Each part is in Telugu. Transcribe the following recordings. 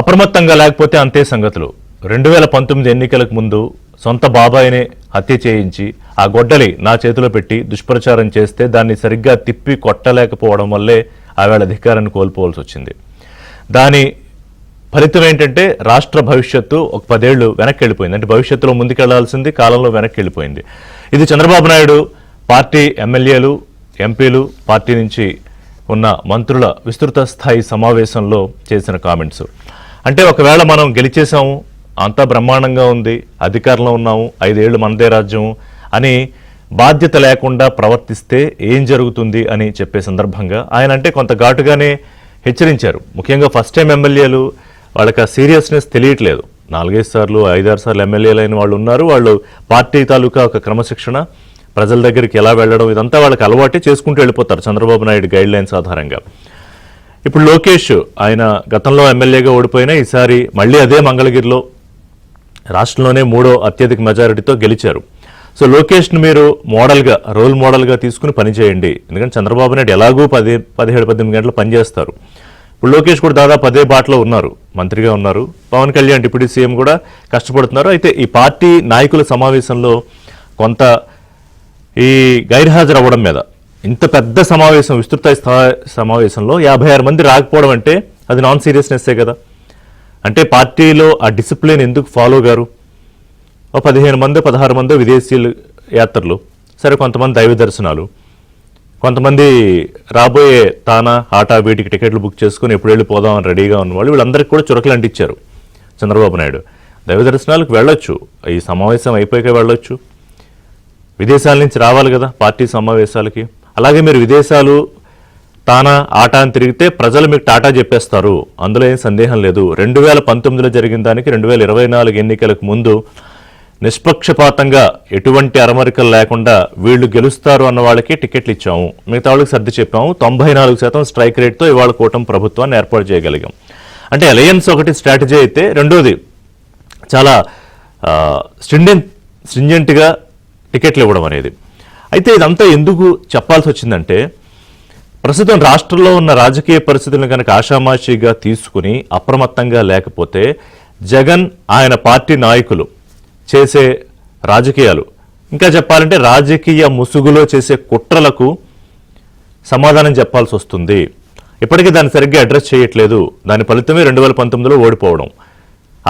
అప్రమత్తంగా లేకపోతే అంతే సంగతులు. 2019 ఎన్నికలకు ముందు సొంత బాబాయినే హత్య చేయించి ఆ గొడ్డలి నా చేతిలో పెట్టి దుష్ప్రచారం చేస్తే దాన్ని సరిగ్గా తిప్పి కొట్టలేకపోవడం వల్లే ఆవేళ అధికారాన్ని కోల్పోవాల్సి వచ్చింది. దాని ఫలితం ఏంటంటే రాష్ట్ర భవిష్యత్తు ఒక 10 ఏళ్లు వెనక్కి వెళ్ళిపోయింది. అంటే భవిష్యత్తులో ముందుకెళ్లాల్సింది కాలంలో వెనక్కి వెళ్ళిపోయింది. ఇది చంద్రబాబు నాయుడు పార్టీ ఎమ్మెల్యేలు, ఎంపీలు, పార్టీ నుంచి ఉన్న మంత్రుల విస్తృత స్థాయి సమావేశంలో చేసిన కామెంట్స్. అంటే ఒకవేళ మనం గెలిచేసాము, అంతా బ్రహ్మాండంగా ఉంది, అధికారంలో ఉన్నాము, 5 ఏళ్లు మనదే రాజ్యం అని బాధ్యత లేకుండా ప్రవర్తిస్తే ఏం జరుగుతుంది అని చెప్పే సందర్భంగా ఆయన అంటే కొంత ఘాటుగానే హెచ్చరించారు. ముఖ్యంగా ఫస్ట్ టైం ఎమ్మెల్యేలు వాళ్ళకి ఆ సీరియస్నెస్ తెలియట్లేదు. 4-5 సార్లు 5-6 సార్లు ఎమ్మెల్యేలు అయిన వాళ్ళు ఉన్నారు. వాళ్ళు పార్టీ తాలూకా ఒక క్రమశిక్షణ, ప్రజల దగ్గరికి ఎలా వెళ్ళడం, ఇదంతా వాళ్ళకి అలవాటే చేసుకుంటూ వెళ్ళిపోతారు చంద్రబాబు నాయుడు గైడ్ లైన్స్ ఆధారంగా. ఇప్పుడు లోకేష్ ఆయన గతంలో ఎమ్మెల్యేగా ఓడిపోయినా ఈసారి మళ్ళీ అదే మంగళగిరిలో రాష్ట్రంలోనే 3వ అత్యధిక మెజారిటీతో గెలిచారు. సో లోకేష్ను మీరు మోడల్గా, రోల్ మోడల్గా తీసుకుని పనిచేయండి. ఎందుకంటే చంద్రబాబు నాయుడు ఎలాగూ 17-18 గంటలు పనిచేస్తారు. ఇప్పుడు లోకేష్ కూడా దాదాపు అదే బాటలో ఉన్నారు, మంత్రిగా ఉన్నారు. పవన్ కళ్యాణ్ డిప్యూటీ సీఎం కూడా కష్టపడుతున్నారు. అయితే ఈ పార్టీ నాయకుల సమావేశంలో కొంత ఈ గైర్హాజరు అవ్వడం మీద, ఇంత పెద్ద సమావేశం, విస్తృత సమావేశంలో 56 మంది రాకపోవడం అంటే అది నాన్ సీరియస్నెస్సే కదా. అంటే పార్టీలో ఆ డిసిప్లిన్ ఎందుకు ఫాలో గారు? 15 మంది 16 మంది విదేశీయులు యాత్రలు, సరే కొంతమంది దైవ దర్శనాలు, కొంతమంది రాబోయే తానా ఆటా వీటికి టికెట్లు బుక్ చేసుకుని ఎప్పుడు వెళ్ళిపోదామని రెడీగా ఉన్నవాళ్ళు, వీళ్ళందరికీ కూడా చురకలు అంటించారు చంద్రబాబు నాయుడు. దైవ దర్శనాలకు వెళ్ళొచ్చు, ఈ సమావేశం అయిపోయాక వెళ్ళొచ్చు, విదేశాల నుంచి రావాలి కదా పార్టీ సమావేశాలకి. అలాగే మీరు విదేశాలు తానా ఆటా అని తిరిగితే ప్రజలు మీకు టాటా చెప్పేస్తారు, అందులో ఏం సందేహం లేదు. 2019లో జరిగిన దానికి 2024 ఎన్నికలకు ముందు నిష్పక్షపాతంగా ఎటువంటి అరమరికలు లేకుండా వీళ్ళు గెలుస్తారు అన్న వాళ్ళకి టికెట్లు ఇచ్చాము, మిగతా వాళ్ళకి సర్ది చెప్పాము. 94% స్ట్రైక్ రేట్తో ఇవాళ కూటమి ప్రభుత్వాన్ని ఏర్పాటు చేయగలిగాం. అంటే అలయన్స్ ఒకటి స్ట్రాటజీ అయితే, రెండోది చాలా స్ట్రింజెంట్గా టికెట్లు ఇవ్వడం అనేది. అయితే ఇదంతా ఎందుకు చెప్పాల్సి వచ్చిందంటే, ప్రస్తుతం రాష్ట్రంలో ఉన్న రాజకీయ పరిస్థితులను కనుక ఆషామాషిగా తీసుకుని అప్రమత్తంగా లేకపోతే జగన్ ఆయన పార్టీ నాయకులు చేసే రాజకీయాలు, ఇంకా చెప్పాలంటే రాజకీయ ముసుగులో చేసే కుట్రలకు సమాధానం చెప్పాల్సి వస్తుంది. ఇప్పటికీ దాన్ని సరిగ్గా అడ్రస్ చేయట్లేదు. దాని ఫలితమే 2019లో ఓడిపోవడం.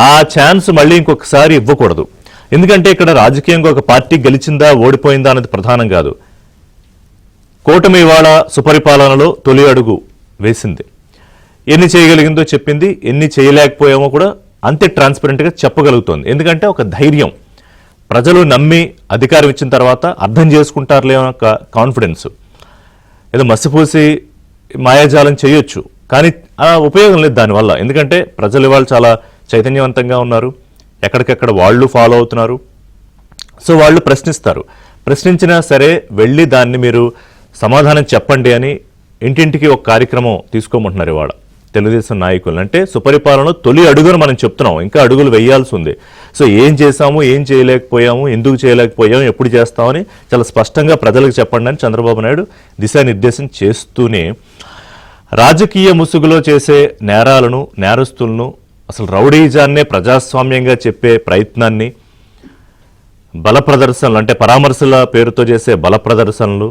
ఆ ఛాన్స్ మళ్ళీ ఇంకొకసారి ఇవ్వకూడదు. ఎందుకంటే ఇక్కడ రాజకీయంగా ఒక పార్టీ గెలిచిందా ఓడిపోయిందా అనేది ప్రధానం కాదు. కూటమి ఇవాళ సుపరిపాలనలో తొలి అడుగు వేసింది. ఎన్ని చేయగలిగిందో చెప్పింది, ఎన్ని చేయలేకపోయామో కూడా అంతే ట్రాన్స్పరెంట్గా చెప్పగలుగుతోంది. ఎందుకంటే ఒక ధైర్యం, ప్రజలు నమ్మి అధికారం ఇచ్చిన తర్వాత అర్థం చేసుకుంటారులే ఒక కాన్ఫిడెన్స్. ఏదో మసిపూసి మాయాజాలం చేయొచ్చు, కానీ ఉపయోగం లేదు దానివల్ల. ఎందుకంటే ప్రజలు ఇవాళ చాలా చైతన్యవంతంగా ఉన్నారు, ఎక్కడికెక్కడ వాళ్ళు ఫాలో అవుతున్నారు. సో వాళ్ళు ప్రశ్నిస్తారు. ప్రశ్నించినా సరే వెళ్ళి దాన్ని మీరు సమాధానం చెప్పండి అని ఇంటింటికి ఒక కార్యక్రమం తీసుకోమంటున్నారు ఇవాళ తెలుగుదేశం నాయకులు. అంటే సుపరిపాలన తొలి అడుగును మనం చెప్తున్నాం, ఇంకా అడుగులు వేయాల్సి ఉంది. సో ఏం చేశాము, ఏం చేయలేకపోయాము, ఎందుకు చేయలేకపోయాము, ఎప్పుడు చేస్తామని చాలా స్పష్టంగా ప్రజలకు చెప్పండి అని చంద్రబాబు నాయుడు దిశానిర్దేశం చేస్తూనే రాజకీయ ముసుగులో చేసే నేరాలను, నేరస్తులను, అసలు రౌడీజాన్నే ప్రజాస్వామ్యంగా చెప్పే ప్రయత్నాన్ని, బల ప్రదర్శనలు అంటే పరామర్శల పేరుతో చేసే బల ప్రదర్శనలు,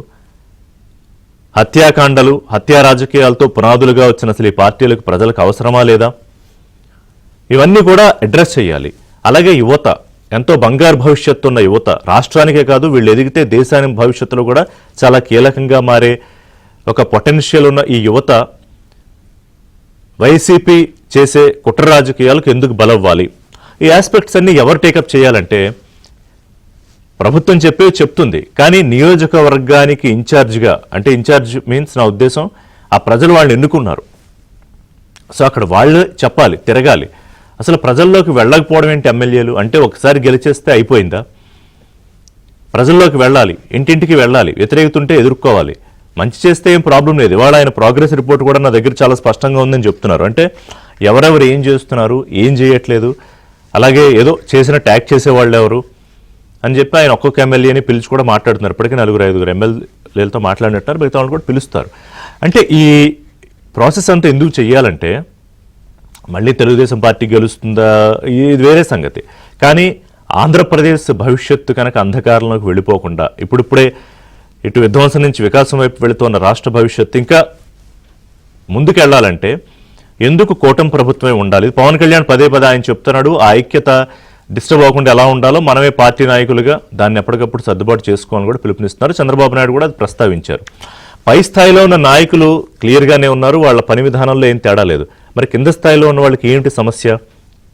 హత్యాకాండలు, హత్యా రాజకీయాలతో పునాదులుగా వచ్చిన అసలు ఈ పార్టీలకు ప్రజలకు అవసరమా లేదా, ఇవన్నీ కూడా అడ్రస్ చేయాలి. అలాగే యువత, ఎంతో బంగారు భవిష్యత్తు ఉన్న యువత, రాష్ట్రానికే కాదు వీళ్ళు ఎదిగితే దేశానికి భవిష్యత్తులో కూడా చాలా కీలకంగా మారే ఒక పొటెన్షియల్ ఉన్న ఈ యువత వైసీపీ చేసే కుట్ర రాజకీయాలకు ఎందుకు బలవ్వాలి? ఈ ఆస్పెక్ట్స్ అన్ని ఎవరు టేకప్ చేయాలంటే ప్రభుత్వం చెప్తుంది, కానీ నియోజకవర్గానికి ఇన్ఛార్జిగా, అంటే ఇన్ఛార్జ్ మీన్స్ నా ఉద్దేశం ఆ ప్రజలు వాళ్ళని ఎన్నుకున్నారు. సో అక్కడ వాళ్ళు చెప్పాలి, తిరగాలి. అసలు ప్రజల్లోకి వెళ్ళకపోవడం ఏంటి ఎమ్మెల్యేలు? అంటే ఒకసారి గెలిచేస్తే అయిపోయిందా? ప్రజల్లోకి వెళ్ళాలి, ఇంటింటికి వెళ్ళాలి, వ్యతిరేకతుంటే ఎదుర్కోవాలి. మంచి చేస్తే ఏం ప్రాబ్లం లేదు. ఇవాళ ఆయన ప్రోగ్రెస్ రిపోర్ట్ కూడా నా దగ్గర చాలా స్పష్టంగా ఉందని చెప్తున్నారు. అంటే ఎవరెవరు ఏం చేస్తున్నారు, ఏం చేయట్లేదు, అలాగే ఏదో చేసిన ట్యాగ్ చేసేవాళ్ళు ఎవరు అని చెప్పి ఆయన ఒక్కొక్క ఎమ్మెల్యేని పిలిచి కూడా మాట్లాడుతున్నారు. ఇప్పటికీ 4-5 ఎమ్మెల్యేలతో మాట్లాడినట్టారు, మిగతా వాళ్ళు కూడా పిలుస్తారు. అంటే ఈ ప్రాసెస్ అంతా ఎందుకు చెయ్యాలంటే మళ్ళీ తెలుగుదేశం పార్టీ గెలుస్తుందా, ఇది వేరే సంగతి. కానీ ఆంధ్రప్రదేశ్ భవిష్యత్తు కనుక అంధకారంలోకి వెళ్ళిపోకుండా ఇప్పుడిప్పుడే ఇటు విధ్వంసం నుంచి వికాసం వైపు వెళుతున్న రాష్ట్ర భవిష్యత్తు ఇంకా ముందుకెళ్లాలంటే ఎందుకు కూటమి ప్రభుత్వమే ఉండాలి? పవన్ కళ్యాణ్ పదే పదే ఆయన చెప్తున్నాడు, ఆ ఐక్యత డిస్టర్బ్ అవ్వకుండా ఎలా ఉండాలో మనమే పార్టీ నాయకులుగా దాన్ని ఎప్పటికప్పుడు సర్దుబాటు చేసుకోవాలని కూడా పిలుపునిస్తున్నారు. చంద్రబాబు నాయుడు కూడా అది ప్రస్తావించారు. పై స్థాయిలో ఉన్న నాయకులు క్లియర్గానే ఉన్నారు, వాళ్ళ పని విధానంలో ఏం తేడా లేదు. మరి కింద స్థాయిలో ఉన్న వాళ్ళకి ఏంటి సమస్య?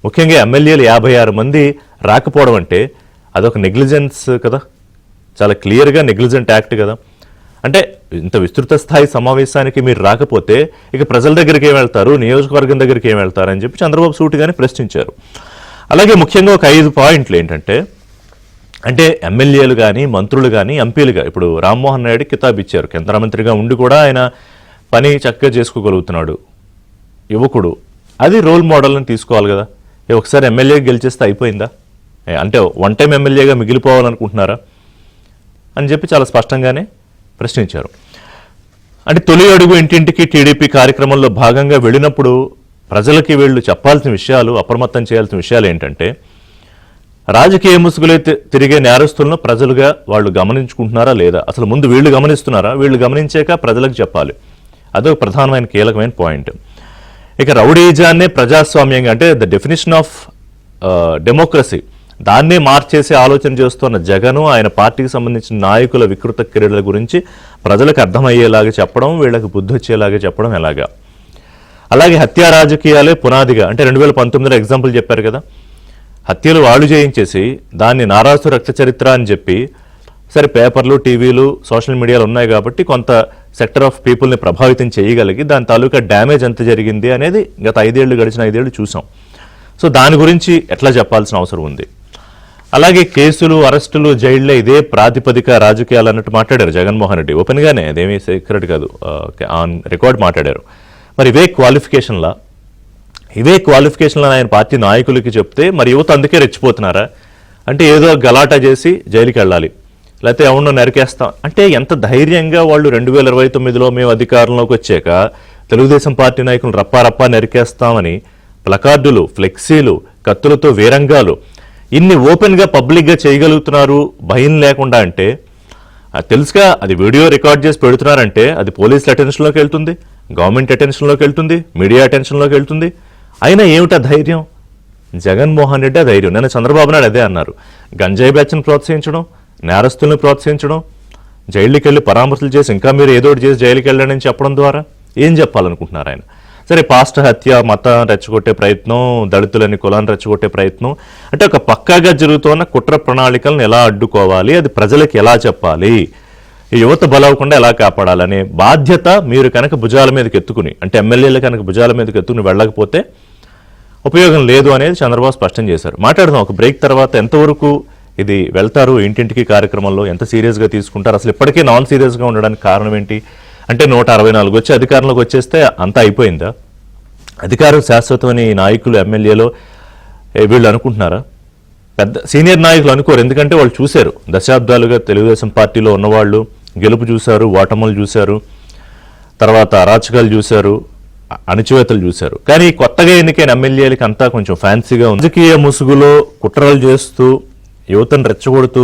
ముఖ్యంగా ఎమ్మెల్యేలు 56 మంది రాకపోవడం అంటే అదొక నెగ్లిజెన్స్ కదా, చాలా క్లియర్గా నెగ్లిజెంట్ యాక్ట్ కదా. అంటే ఇంత విస్తృత స్థాయి సమావేశానికి మీరు రాకపోతే ఇక ప్రజల దగ్గరికి ఏం వెళ్తారు, నియోజకవర్గం దగ్గరికి ఏం వెళ్తారు అని చెప్పి చంద్రబాబు సూటిగానే ప్రశ్నించారు. అలాగే ముఖ్యంగా ఒక 5 పాయింట్లు ఏంటంటే, అంటే ఎమ్మెల్యేలు కానీ మంత్రులు కానీ ఎంపీలుగా ఇప్పుడు రామ్మోహన్ నాయుడు కితాబ్ ఇచ్చారు. కేంద్ర మంత్రిగా ఉండి కూడా ఆయన పని చక్కగా చేసుకోగలుగుతున్నాడు, యువకుడు. అది రోల్ మోడల్ని తీసుకోవాలి కదా. ఒకసారి ఎమ్మెల్యేగా గెలిచేస్తే అయిపోయిందా? అంటే వన్ టైం ఎమ్మెల్యేగా మిగిలిపోవాలనుకుంటున్నారా అని చెప్పి చాలా స్పష్టంగానే ప్రశ్నించారు. అంటే తొలి అడుగు ఇంటింటికి టీడీపీ కార్యక్రమంలో భాగంగా వెళ్ళినప్పుడు ప్రజలకి వీళ్ళు చెప్పాల్సిన విషయాలు, అప్రమత్తం చేయాల్సిన విషయాలు ఏంటంటే, రాజకీయ ముసుగులే తిరిగే నేరస్తులను ప్రజలుగా వాళ్ళు గమనించుకుంటున్నారా లేదా, అసలు ముందు వీళ్ళు గమనిస్తున్నారా, వీళ్ళు గమనించాక ప్రజలకు చెప్పాలి. అదొక ప్రధానమైన కీలకమైన పాయింట్. ఇక రౌడీజాన్నే ప్రజాస్వామ్యంగా, అంటే ద డెఫినేషన్ ఆఫ్ డెమోక్రసీ, దాన్నే మార్చేసే ఆలోచన చేస్తున్న జగను ఆయన పార్టీకి సంబంధించిన నాయకుల వికృత క్రీడల గురించి ప్రజలకు అర్థమయ్యేలాగా చెప్పడం, వీళ్ళకి బుద్ధి వచ్చేలాగా చెప్పడం ఎలాగా. అలాగే హత్యా రాజకీయాలే పునాదిగా, అంటే 2019లో ఎగ్జాంపుల్ చెప్పారు కదా, హత్యలు వాళ్ళు చేయించేసి దాన్ని నారాసు రక్త చరిత్ర అని చెప్పి, సరే పేపర్లు, టీవీలు, సోషల్ మీడియాలు ఉన్నాయి కాబట్టి కొంత సెక్టర్ ఆఫ్ పీపుల్ని ప్రభావితం చేయగలిగి దాని తాలూకా డ్యామేజ్ ఎంత జరిగింది అనేది గత 5 ఏళ్ళు గడిచిన 5 ఏళ్ళు చూసాం. సో దాని గురించి ఎట్లా చెప్పాల్సిన అవసరం ఉంది. అలాగే కేసులు, అరెస్టులు, జైళ్లే ఇదే ప్రాతిపదిక రాజకీయాలు అన్నట్టు మాట్లాడారు జగన్మోహన్ రెడ్డి ఓపెన్గానే, అదేమీ సీక్రెట్ కాదు, ఆన్ రికార్డ్ మాట్లాడారు. మరి ఇవే క్వాలిఫికేషన్లు ఆయన పార్టీ నాయకులకి చెప్తే మరి యువత అందుకే రెచ్చిపోతున్నారా? అంటే ఏదో గలాటా చేసి జైలుకి వెళ్ళాలి, లేకపోతే ఎవరినో నరికేస్తాం అంటే ఎంత ధైర్యంగా వాళ్ళు 2029లో మేము అధికారంలోకి వచ్చాక తెలుగుదేశం పార్టీ నాయకులు రప్పా నరికేస్తామని ప్లకార్డులు, ఫ్లెక్సీలు, కత్తులతో వీరంగాలు ఇన్ని ఓపెన్గా పబ్లిక్గా చేయగలుగుతున్నారు భయం లేకుండా. అంటే తెలుసుగా అది వీడియో రికార్డ్ చేసి పెడుతున్నారంటే అది పోలీసుల అటెన్షన్లోకి వెళ్తుంది, గవర్నమెంట్ అటెన్షన్లోకి వెళ్తుంది, మీడియా అటెన్షన్లోకి వెళ్తుంది. అయినా ఏమిటా ధైర్యం? జగన్మోహన్ రెడ్డి ఆ ధైర్యం. నేను చంద్రబాబు నాయుడు అదే అన్నారు, గంజాయి బ్యాచ్ను ప్రోత్సహించడం, నేరస్తుల్ని ప్రోత్సహించడం, జైలుకి వెళ్ళి పరామర్శలు చేసి ఇంకా మీరు ఏదో ఒకటి చేసి జైలుకి వెళ్ళాడని చెప్పడం ద్వారా ఏం చెప్పాలనుకుంటున్నారు ఆయన? సరే, పాస్టర్ హత్య, మతం రెచ్చగొట్టే ప్రయత్నం, దళితులని కులాన్ని రెచ్చగొట్టే ప్రయత్నం, అంటే ఒక పక్కాగా జరుగుతున్న కుట్ర ప్రణాళికలను ఎలా అడ్డుకోవాలి, అది ప్రజలకు ఎలా చెప్పాలి, ఈ యువత బలవకుండా ఎలా కాపాడాలనే బాధ్యత మీరు కనుక భుజాల మీదకి ఎత్తుకుని, అంటే ఎమ్మెల్యేలు కనుక భుజాల మీదకి ఎత్తుకుని వెళ్ళకపోతే ఉపయోగం లేదు అనేది చంద్రబాబు స్పష్టం చేశారు. మాట్లాడదాం ఒక బ్రేక్ తర్వాత. ఎంతవరకు ఇది వెళ్తారు ఇంటింటికి కార్యక్రమంలో, ఎంత సీరియస్గా తీసుకుంటారు, అసలు ఇప్పటికే నాన్ సీరియస్గా ఉండడానికి కారణం ఏంటి? అంటే 164 వచ్చి అధికారంలోకి వచ్చేస్తే అంతా అయిపోయిందా? అధికారం శాశ్వతమని నాయకులు, ఎమ్మెల్యేలు వీళ్ళు అనుకుంటున్నారా? పెద్ద సీనియర్ నాయకులు అనుకోరు, ఎందుకంటే వాళ్ళు చూశారు, దశాబ్దాలుగా తెలుగుదేశం పార్టీలో ఉన్నవాళ్ళు గెలుపు చూశారు, ఓటములు చూశారు, తర్వాత అరాచకాలు చూశారు, అణచివేతలు చూశారు. కానీ కొత్తగా ఎన్నికైన ఎమ్మెల్యేలకి అంతా కొంచెం ఫ్యాన్సీగా ఉంది. రాజకీయ ముసుగులో కుట్రలు చేస్తూ యువతను రెచ్చగొడుతూ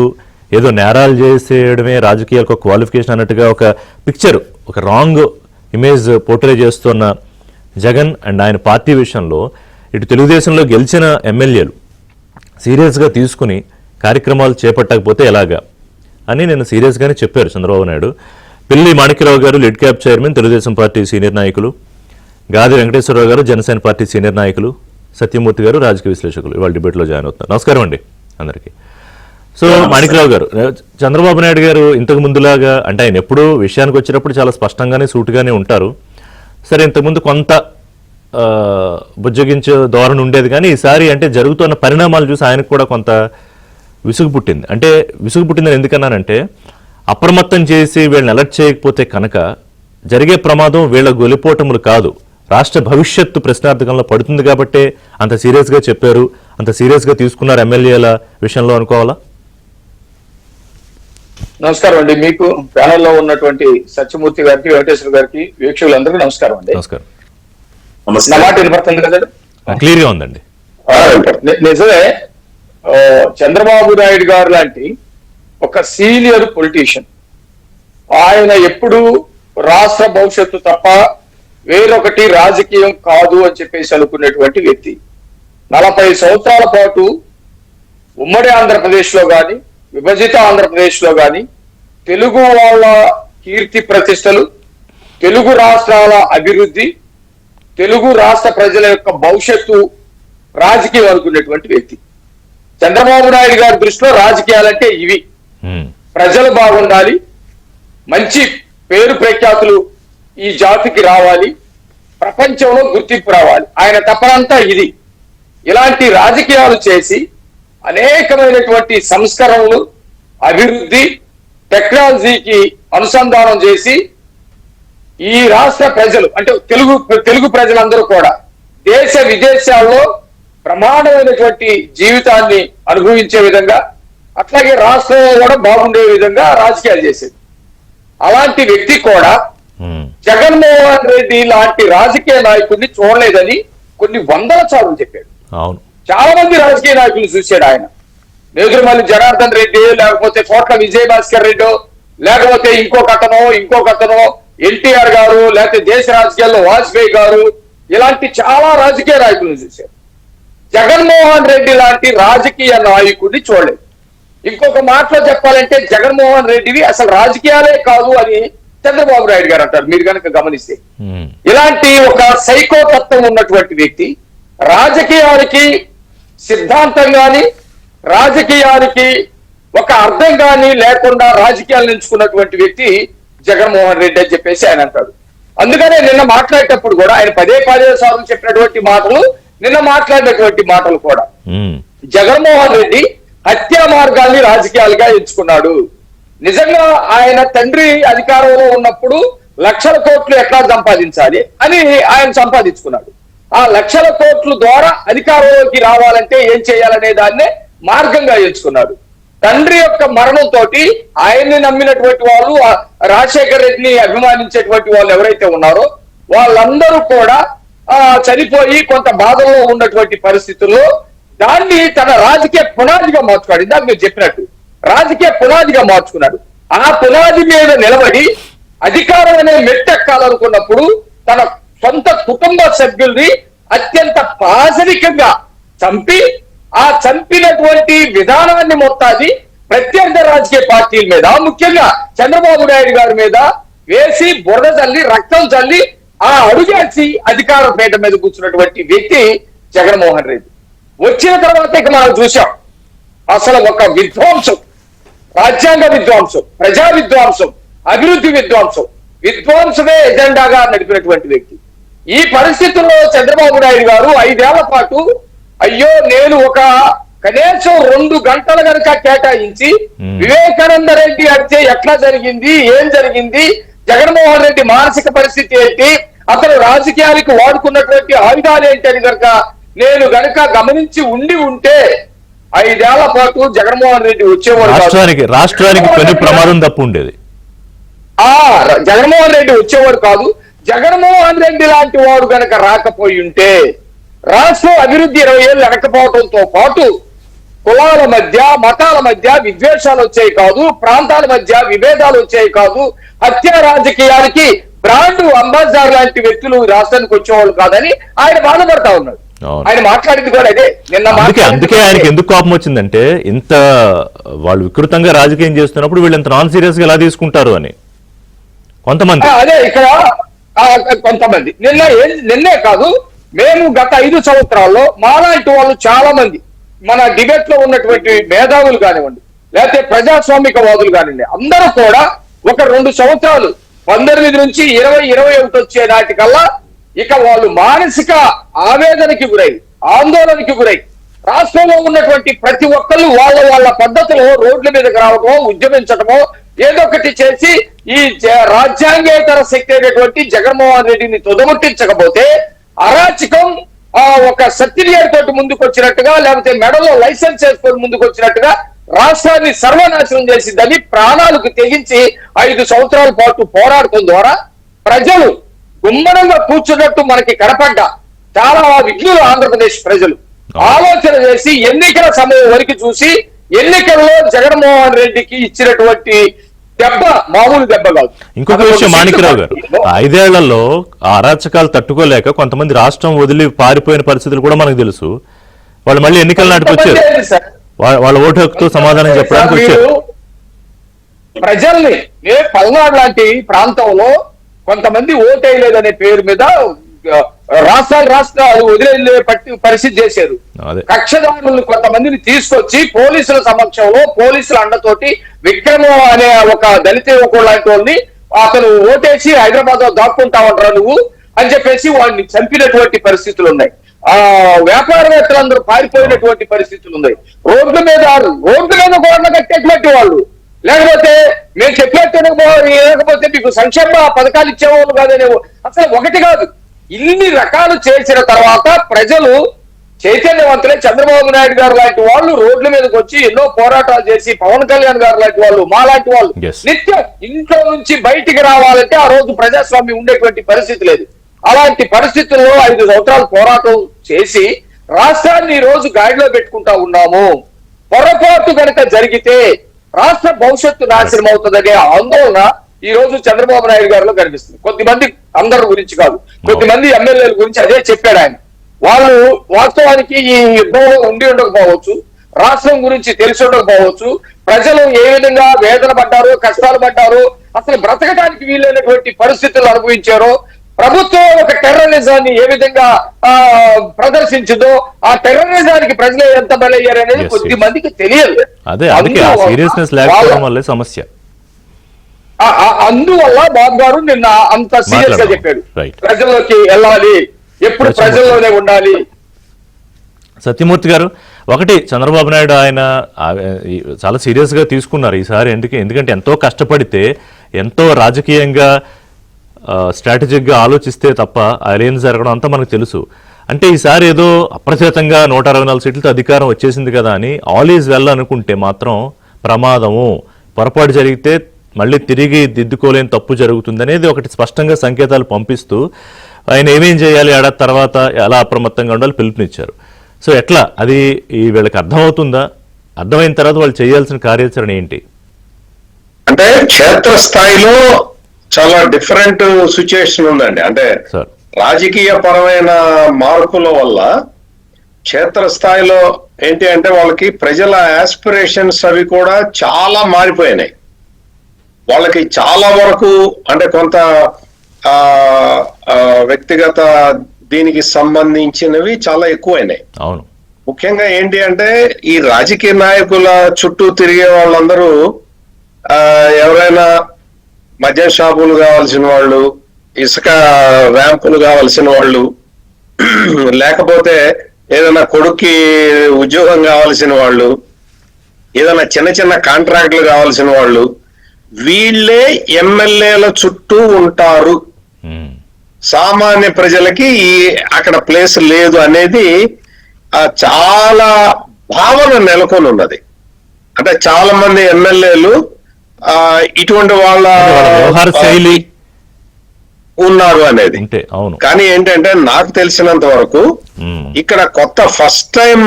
ఏదో నేరాలు చేసేయడమే రాజకీయాలకు ఒక క్వాలిఫికేషన్ అన్నట్టుగా ఒక పిక్చర్, ఒక రాంగ్ ఇమేజ్ పోర్ట్రే చేస్తున్న జగన్ అండ్ ఆయన పార్టీ విషయంలో ఇటు తెలుగుదేశంలో గెలిచిన ఎమ్మెల్యేలు సీరియస్గా తీసుకుని కార్యక్రమాలు చేపట్టకపోతే ఎలాగా అని నేను సీరియస్గానే చెప్పారు చంద్రబాబు నాయుడు. పిల్లి మాణిక్యరావు గారు lid cap chairman, Telugu Desam party senior నాయకులు, గాది వెంకటేశ్వరరావు గారు జనసేన పార్టీ సీనియర్ నాయకులు, సత్యమూర్తి గారు రాజకీయ విశ్లేషకులు ఇవాళ డిబేట్లో జాయిన్ అవుతున్నారు. నమస్కారం అండి అందరికీ. సో మాణిక్యరావు గారు, చంద్రబాబు నాయుడు గారు ఇంతకు ముందులాగా, అంటే ఆయన ఎప్పుడూ విషయానికి వచ్చినప్పుడు చాలా స్పష్టంగానే సూటుగానే ఉంటారు. సరే, ఇంతకుముందు కొంత బుజ్జగించే ధోరణి ఉండేది, కానీ ఈసారి అంటే జరుగుతున్న పరిణామాలు చూసి ఆయనకు కూడా కొంత విసుగు పుట్టింది. అంటే విసుగు పుట్టిందని ఎందుకన్నానంటే, అప్రమత్తం చేసి వీళ్ళని అలర్ట్ చేయకపోతే కనుక జరిగే ప్రమాదం వీళ్ళ గొలిపోటములు కాదు, రాష్ట్ర భవిష్యత్తు ప్రశ్నార్థకంలో పడుతుంది. కాబట్టే అంత సీరియస్గా చెప్పారు, అంత సీరియస్గా తీసుకున్నారు ఎమ్మెల్యేల విషయంలో అనుకోవాలా? నమస్కారం అండి. మీకు ప్యానెల్లో ఉన్నటువంటి సత్యమూర్తి గారికి, వెంకటేశ్వర గారికి, వీక్షకులందరికీ నమస్కారం అండి. నమస్కారం. నా మాట వినపడుతుంది కదా? క్లియర్ గా ఉందండి. నిజమే. చంద్రబాబు నాయుడు గారు లాంటి ఒక సీనియర్ పొలిటీషియన్, ఆయన ఎప్పుడు రాష్ట్ర భవిష్యత్తు తప్ప వేరొకటి రాజకీయం కాదు అని చెప్పేసి అనుకునేటువంటి వ్యక్తి. 40 సంవత్సరాల పాటు ఉమ్మడి ఆంధ్రప్రదేశ్ లో గాని, విభజిత ఆంధ్రప్రదేశ్ లో గాని తెలుగు వాళ్ళ కీర్తి ప్రతిష్టలు, తెలుగు రాష్ట్రాల అభివృద్ధి, తెలుగు రాష్ట్ర ప్రజల యొక్క భవిష్యత్తు రాజకీయం అనుకునేటువంటి వ్యక్తి. చంద్రబాబు నాయుడు గారి దృష్టిలో రాజకీయాలంటే ఇవి. ప్రజలు బాగుండాలి, మంచి పేరు ప్రఖ్యాతులు ఈ జాతికి రావాలి, ప్రపంచంలో గుర్తింపు రావాలి. ఆయన తపనంతా ఇది. ఇలాంటి రాజకీయాలు చేసి అనేకమైనటువంటి సంస్కరణలు, అభివృద్ధి, టెక్నాలజీకి అనుసంధానం చేసి ఈ రాష్ట్ర ప్రజలు అంటే తెలుగు ప్రజలందరూ కూడా దేశ విదేశాల్లో ప్రమాణమైనటువంటి జీవితాన్ని అనుభవించే విధంగా, అట్లాగే రాష్ట్రంలో కూడా బాగుండే విధంగా రాజకీయాలు చేసేది. అలాంటి వ్యక్తి కూడా జగన్మోహన్ రెడ్డి లాంటి రాజకీయ నాయకుడిని చూడలేదని కొన్ని వందల సార్లు చెప్పాడు. చాలా మంది రాజకీయ నాయకులు చూశాడు ఆయన. నేదురుమల్లి జనార్దన్ రెడ్డి, లేకపోతే కోట్ల విజయభాస్కర్ రెడ్డి, లేకపోతే ఇంకొకతనో ఎన్టీఆర్ గారు, లేకపోతే దేశ రాజకీయాల్లో వాజ్పేయి గారు, ఇలాంటి చాలా రాజకీయ నాయకులను చూశారు. జగన్మోహన్ రెడ్డి లాంటి రాజకీయ నాయకుడిని చూడలేదు. ఇంకొక మాటలో చెప్పాలంటే జగన్మోహన్ రెడ్డివి అసలు రాజకీయాలే కాదు అని చంద్రబాబు నాయుడు గారు అంటారు. మీరు కనుక గమనిస్తే ఇలాంటి ఒక సైకో తత్వం ఉన్నటువంటి వ్యక్తి, రాజకీయానికి సిద్ధాంతం గాని, రాజకీయానికి ఒక అర్థం గాని లేకుండా రాజకీయాలను ఎంచుకున్నటువంటి వ్యక్తి జగన్మోహన్ రెడ్డి అని చెప్పేసి ఆయన అంటాడు. అందుకనే నిన్న మాట్లాడేటప్పుడు కూడా ఆయన పదే సార్లు చెప్పినటువంటి మాటలు, నిన్న మాట్లాడినటువంటి మాటలు కూడా జగన్మోహన్ రెడ్డి హత్యా మార్గాల్ని రాజకీయాలుగా ఎంచుకున్నాడు. నిజంగా ఆయన తండ్రి అధికారంలో ఉన్నప్పుడు లక్షల కోట్లు ఎట్లా సంపాదించాలి అని ఆయన సంపాదించుకున్నాడు. ఆ లక్షల కోట్ల ద్వారా అధికారంలోకి రావాలంటే ఏం చేయాలనే దాన్నే మార్గంగా ఎంచుకున్నాడు. తండ్రి యొక్క మరణంతో ఆయన్ని నమ్మినటువంటి వాళ్ళు, రాజశేఖర రెడ్డిని అభిమానించేటువంటి వాళ్ళు ఎవరైతే ఉన్నారో వాళ్ళందరూ కూడా చనిపోయి కొంత బాధలో ఉన్నటువంటి పరిస్థితుల్లో దాన్ని తన రాజకీయ పునాదిగా మార్చుకున్నాడు. ఇందాక మీరు చెప్పినట్టు రాజకీయ పునాదిగా మార్చుకున్నాడు. ఆ పునాది మీద నిలబడి అధికారం అనే మెట్టెక్కాలనుకున్నప్పుడు తన సొంత కుటుంబ సభ్యుల్ని అత్యంత పాశవికంగా చంపి, ఆ చంపినటువంటి విధానాన్ని మొత్తాన్ని ప్రత్యర్థ రాజకీయ పార్టీల మీద, ముఖ్యంగా చంద్రబాబు నాయుడు గారి మీద వేసి బురద చల్లి, రక్తం చల్లి, ఆ అడుగేసి అధికార పీఠ మీద కూర్చున్నటువంటి వ్యక్తి జగన్మోహన్ రెడ్డి. వచ్చిన తర్వాత ఇక మనం చూసాం అసలు ఒక విధ్వంసం, రాజ్యాంగ విధ్వంసం, ప్రజా విధ్వంసం, అభివృద్ధి విధ్వంసమే ఎజెండాగా నడిపినటువంటి వ్యక్తి. ఈ పరిస్థితుల్లో చంద్రబాబు నాయుడు గారు 5 ఏళ్ల పాటు అయ్యో నేను ఒక కనీసం 2 గంటలు కనుక కేటాయించి వివేకానంద రెడ్డి అడితే ఎట్లా జరిగింది, ఏం జరిగింది, జగన్మోహన్ రెడ్డి మానసిక పరిస్థితి ఏంటి, అతను రాజకీయాలకు వాడుకున్నటువంటి ఆయుధాలు ఏంటి అని కనుక నేను గనుక గమనించి ఉంటే 5 ఏళ్ల పాటు జగన్మోహన్ రెడ్డి వచ్చేవాడు. రాష్ట్రానికి పెను ప్రమాదం తప్పు ఉండేది. జగన్మోహన్ రెడ్డి వచ్చేవాడు కాదు. జగన్మోహన్ రెడ్డి లాంటి వాడు గనక రాకపోయి ఉంటే రాష్ట్రం అభివృద్ధి 20 ఏళ్ళు వెనకపోవడంతో పాటు కులాల మధ్య, మతాల మధ్య విద్వేషాలు వచ్చాయి కాదు, ప్రాంతాల మధ్య విభేదాలు వచ్చాయి కాదు, హత్యా రాజకీయాలకి బ్రాండ్ అంబాసిడర్ లాంటి వ్యక్తులు రాష్ట్రానికి వచ్చేవాళ్ళు కాదని ఆయన బాధపడతా ఉన్నాడు. ఆయన మాట్లాడింది కూడా అదే. అందుకే ఆయనకి ఎందుకు కోపం వచ్చిందంటే, ఇంత వాళ్ళు వికృతంగా రాజకీయం చేస్తున్నప్పుడు వీళ్ళు ఇంత నాన్ సీరియస్ గా ఎలా తీసుకుంటారు అని కొంతమంది. అదే ఇక్కడ కొంతమంది నిన్నే కాదు, మేము గత 5 సంవత్సరాల్లో మాలాంటి వాళ్ళు చాలా మంది, మన డిబేట్ లో ఉన్నటువంటి మేధావులు కానివ్వండి, లేకపోతే ప్రజాస్వామికవాదులు కానివ్వండి, అందరూ కూడా ఒక 2 సంవత్సరాలు 19 నుంచి 20-21 వచ్చే నాటికల్లా ఇక వాళ్ళు మానసిక ఆవేదనకి గురై, ఆందోళనకి గురై రాష్ట్రంలో ఉన్నటువంటి ప్రతి ఒక్కళ్ళు వాళ్ళ పద్ధతిలో రోడ్ల మీదకి రావడమో, ఉద్యమించడమో, ఏదో ఒకటి చేసి ఈ రాజ్యాంగేతర శక్తి అయినటువంటి జగన్మోహన్ రెడ్డిని తుదముట్టించకపోతే అరాచకం ఒక సర్టిఫికేట్ తోటి ముందుకు వచ్చినట్టుగా, లేకపోతే మెడలో లైసెన్స్ చేసుకొని ముందుకు వచ్చినట్టుగా రాష్ట్రాన్ని సర్వనాశనం చేసిందని ప్రాణాలకు తెగించి 5 సంవత్సరాల పాటు పోరాడటం ద్వారా ప్రజలు గుమ్మనంగా కూర్చున్నట్టు మనకి కనపడ్డా చాలా విఘ్నులు ఆంధ్రప్రదేశ్ ప్రజలు. ఆలోచన చేసి ఎన్నికల సమయం వరకు చూసి ఎన్నికల్లో జగన్మోహన్ రెడ్డికి ఇచ్చినటువంటి దెబ్బ మామూలు దెబ్బ కాదు. ఇంకొక విషయం మాణిక్యరావు గారు, 5 ఏళ్లలో ఆ అరాచకాలు తట్టుకోలేక కొంతమంది రాష్ట్రం వదిలి పారిపోయిన పరిస్థితులు కూడా మనకు తెలుసు. వాళ్ళు మళ్ళీ ఎన్నికల నాటికి వచ్చారు, వాళ్ళ ఓటు హక్కుతో సమాధానం చెప్పడానికి వచ్చారు. ప్రజల్ని పల్నాడు లాంటి ప్రాంతంలో కొంతమంది ఓటేయలేదనే పేరు మీద రాష్ట్రాలు వదిలే పరిస్థితి చేశారు. కక్షదారులను కొంతమందిని తీసుకొచ్చి పోలీసుల సమక్షంలో పోలీసుల అండతోటి విక్రమం అనే ఒక దళిత యువకుడు లాంటి వాళ్ళని అతను ఓటేసి హైదరాబాద్ లో దాక్కుంటావంటారా నువ్వు అని చెప్పేసి వాడిని చంపినటువంటి పరిస్థితులు ఉన్నాయి. ఆ వ్యాపారవేత్తలందరూ పారిపోయినటువంటి పరిస్థితులు ఉన్నాయి. రోడ్ల మీద గోడలు కట్టేటువంటి వాళ్ళు, లేకపోతే మేము చెప్పినట్టు లేకపోతే మీకు సంక్షేమ పథకాలు ఇచ్చేవాళ్ళు కాదనే, అసలు ఒకటి కాదు ఇన్ని రకాలు చేసిన తర్వాత ప్రజలు చైతన్యవంతులై చంద్రబాబు నాయుడు గారు లాంటి వాళ్ళు రోడ్ల మీదకి వచ్చి ఎన్నో పోరాటాలు చేసి పవన్ కళ్యాణ్ గారు లాంటి వాళ్ళు మా లాంటి వాళ్ళు నిత్యం ఇంట్లో నుంచి బయటికి రావాలంటే ఆ రోజు ప్రజాస్వామ్యం ఉండేటువంటి పరిస్థితి లేదు. అలాంటి పరిస్థితుల్లో 5 సంవత్సరాలు పోరాటం చేసి రాష్ట్రాన్ని ఈ రోజు గాడిలో పెట్టుకుంటా ఉన్నాము. పొరపాటు కనుక జరిగితే రాష్ట్ర భవిష్యత్తు నాశనం అవుతుందనే ఆందోళన ఈ రోజు చంద్రబాబు నాయుడు గారిలో కనిపిస్తుంది. కొద్దిమంది, అందరి గురించి కాదు, కొద్దిమంది ఎమ్మెల్యేల గురించి అదే చెప్పాడు ఆయన. వాళ్ళు వాస్తవానికి ఈ యుద్ధంలో ఉండి ఉండకపోవచ్చు, రాష్ట్రం గురించి తెలిసి ఉండకపోవచ్చు, ప్రజలు ఏ విధంగా వేదన పడ్డారో, కష్టాలు పడ్డారో, అసలు బ్రతకడానికి వీలైనటువంటి పరిస్థితులు అనుభవించారో, ప్రభుత్వం ఒక టెర్రరిజాన్ని ఏ విధంగా ప్రదర్శించిందో ఆ టెర్రరిజానికి ప్రజలు ఎంత బలయ్యారు అనేది కొద్ది మందికి తెలియదు. అందువల్ల బాబు గారు నిన్న అంత సీరియస్ గా చెప్పాడు, ప్రజల్లోకి వెళ్ళాలి, ఎప్పుడు ప్రజల్లోనే ఉండాలి. సత్యమూర్తి గారు, ఒకటి చంద్రబాబు నాయుడు ఆయన చాలా సీరియస్ గా తీసుకున్నారు ఈసారి. ఎందుకంటే ఎంతో కష్టపడితే, ఎంతో రాజకీయంగా స్ట్రాటజిక్ గా ఆలోచిస్తే తప్ప అలయన్స్ జరగడం అంతా మనకు తెలుసు. అంటే ఈసారి ఏదో అప్రచేతంగా 164 సీట్లతో అధికారం వచ్చేసింది కదా అని ఆల్ ఈజ్ వెల్ అనుకుంటే మాత్రం ప్రమాదము. పొరపాటు జరిగితే మళ్ళీ తిరిగి దిద్దుకోలేని తప్పు జరుగుతుంది అనేది ఒకటి స్పష్టంగా సంకేతాలు పంపిస్తూ ఆయన ఏమేం చేయాలి, ఏడాది తర్వాత ఎలా అప్రమత్తంగా ఉండాలి పిలుపునిచ్చారు. సో ఎట్లా అది వీళ్ళకి అర్థమవుతుందా? అర్థమైన తర్వాత వాళ్ళు చేయాల్సిన కార్యాచరణ ఏంటి? అంటే క్షేత్రస్థాయిలో చాలా డిఫరెంట్ సిచ్యుయేషన్ ఉందండి. అంటే రాజకీయ పరమైన మార్పుల వల్ల క్షేత్రస్థాయిలో ఏంటి అంటే వాళ్ళకి ప్రజల ఆస్పిరేషన్స్ అవి కూడా చాలా మారిపోయినాయి. వాళ్ళకి చాలా వరకు అంటే కొంత వ్యక్తిగత దీనికి సంబంధించినవి చాలా ఎక్కువైనాయి. అవును, ముఖ్యంగా ఏంటి అంటే ఈ రాజకీయ నాయకుల చుట్టూ తిరిగే వాళ్ళందరూ ఎవరైనా మద్యం షాపులు కావాల్సిన వాళ్ళు, ఇసుక ర్యాంపులు కావాల్సిన వాళ్ళు, లేకపోతే ఏదైనా కొడుక్కి ఉద్యోగం కావాల్సిన వాళ్ళు, ఏదైనా చిన్న చిన్న కాంట్రాక్టులు కావాల్సిన వాళ్ళు, వీళ్ళే ఎమ్మెల్యేల చుట్టూ ఉంటారు. సామాన్య ప్రజలకి అక్కడ ప్లేస్ లేదు అనేది చాలా భావన నెలకొని ఉన్నది. అంటే చాలా మంది ఎమ్మెల్యేలు ఇటువంటి వాళ్ళ వ్యవహార శైలి ఉన్నారు అనేది. కానీ ఏంటంటే నాకు తెలిసినంత వరకు ఇక్కడ కొత్త ఫస్ట్ టైం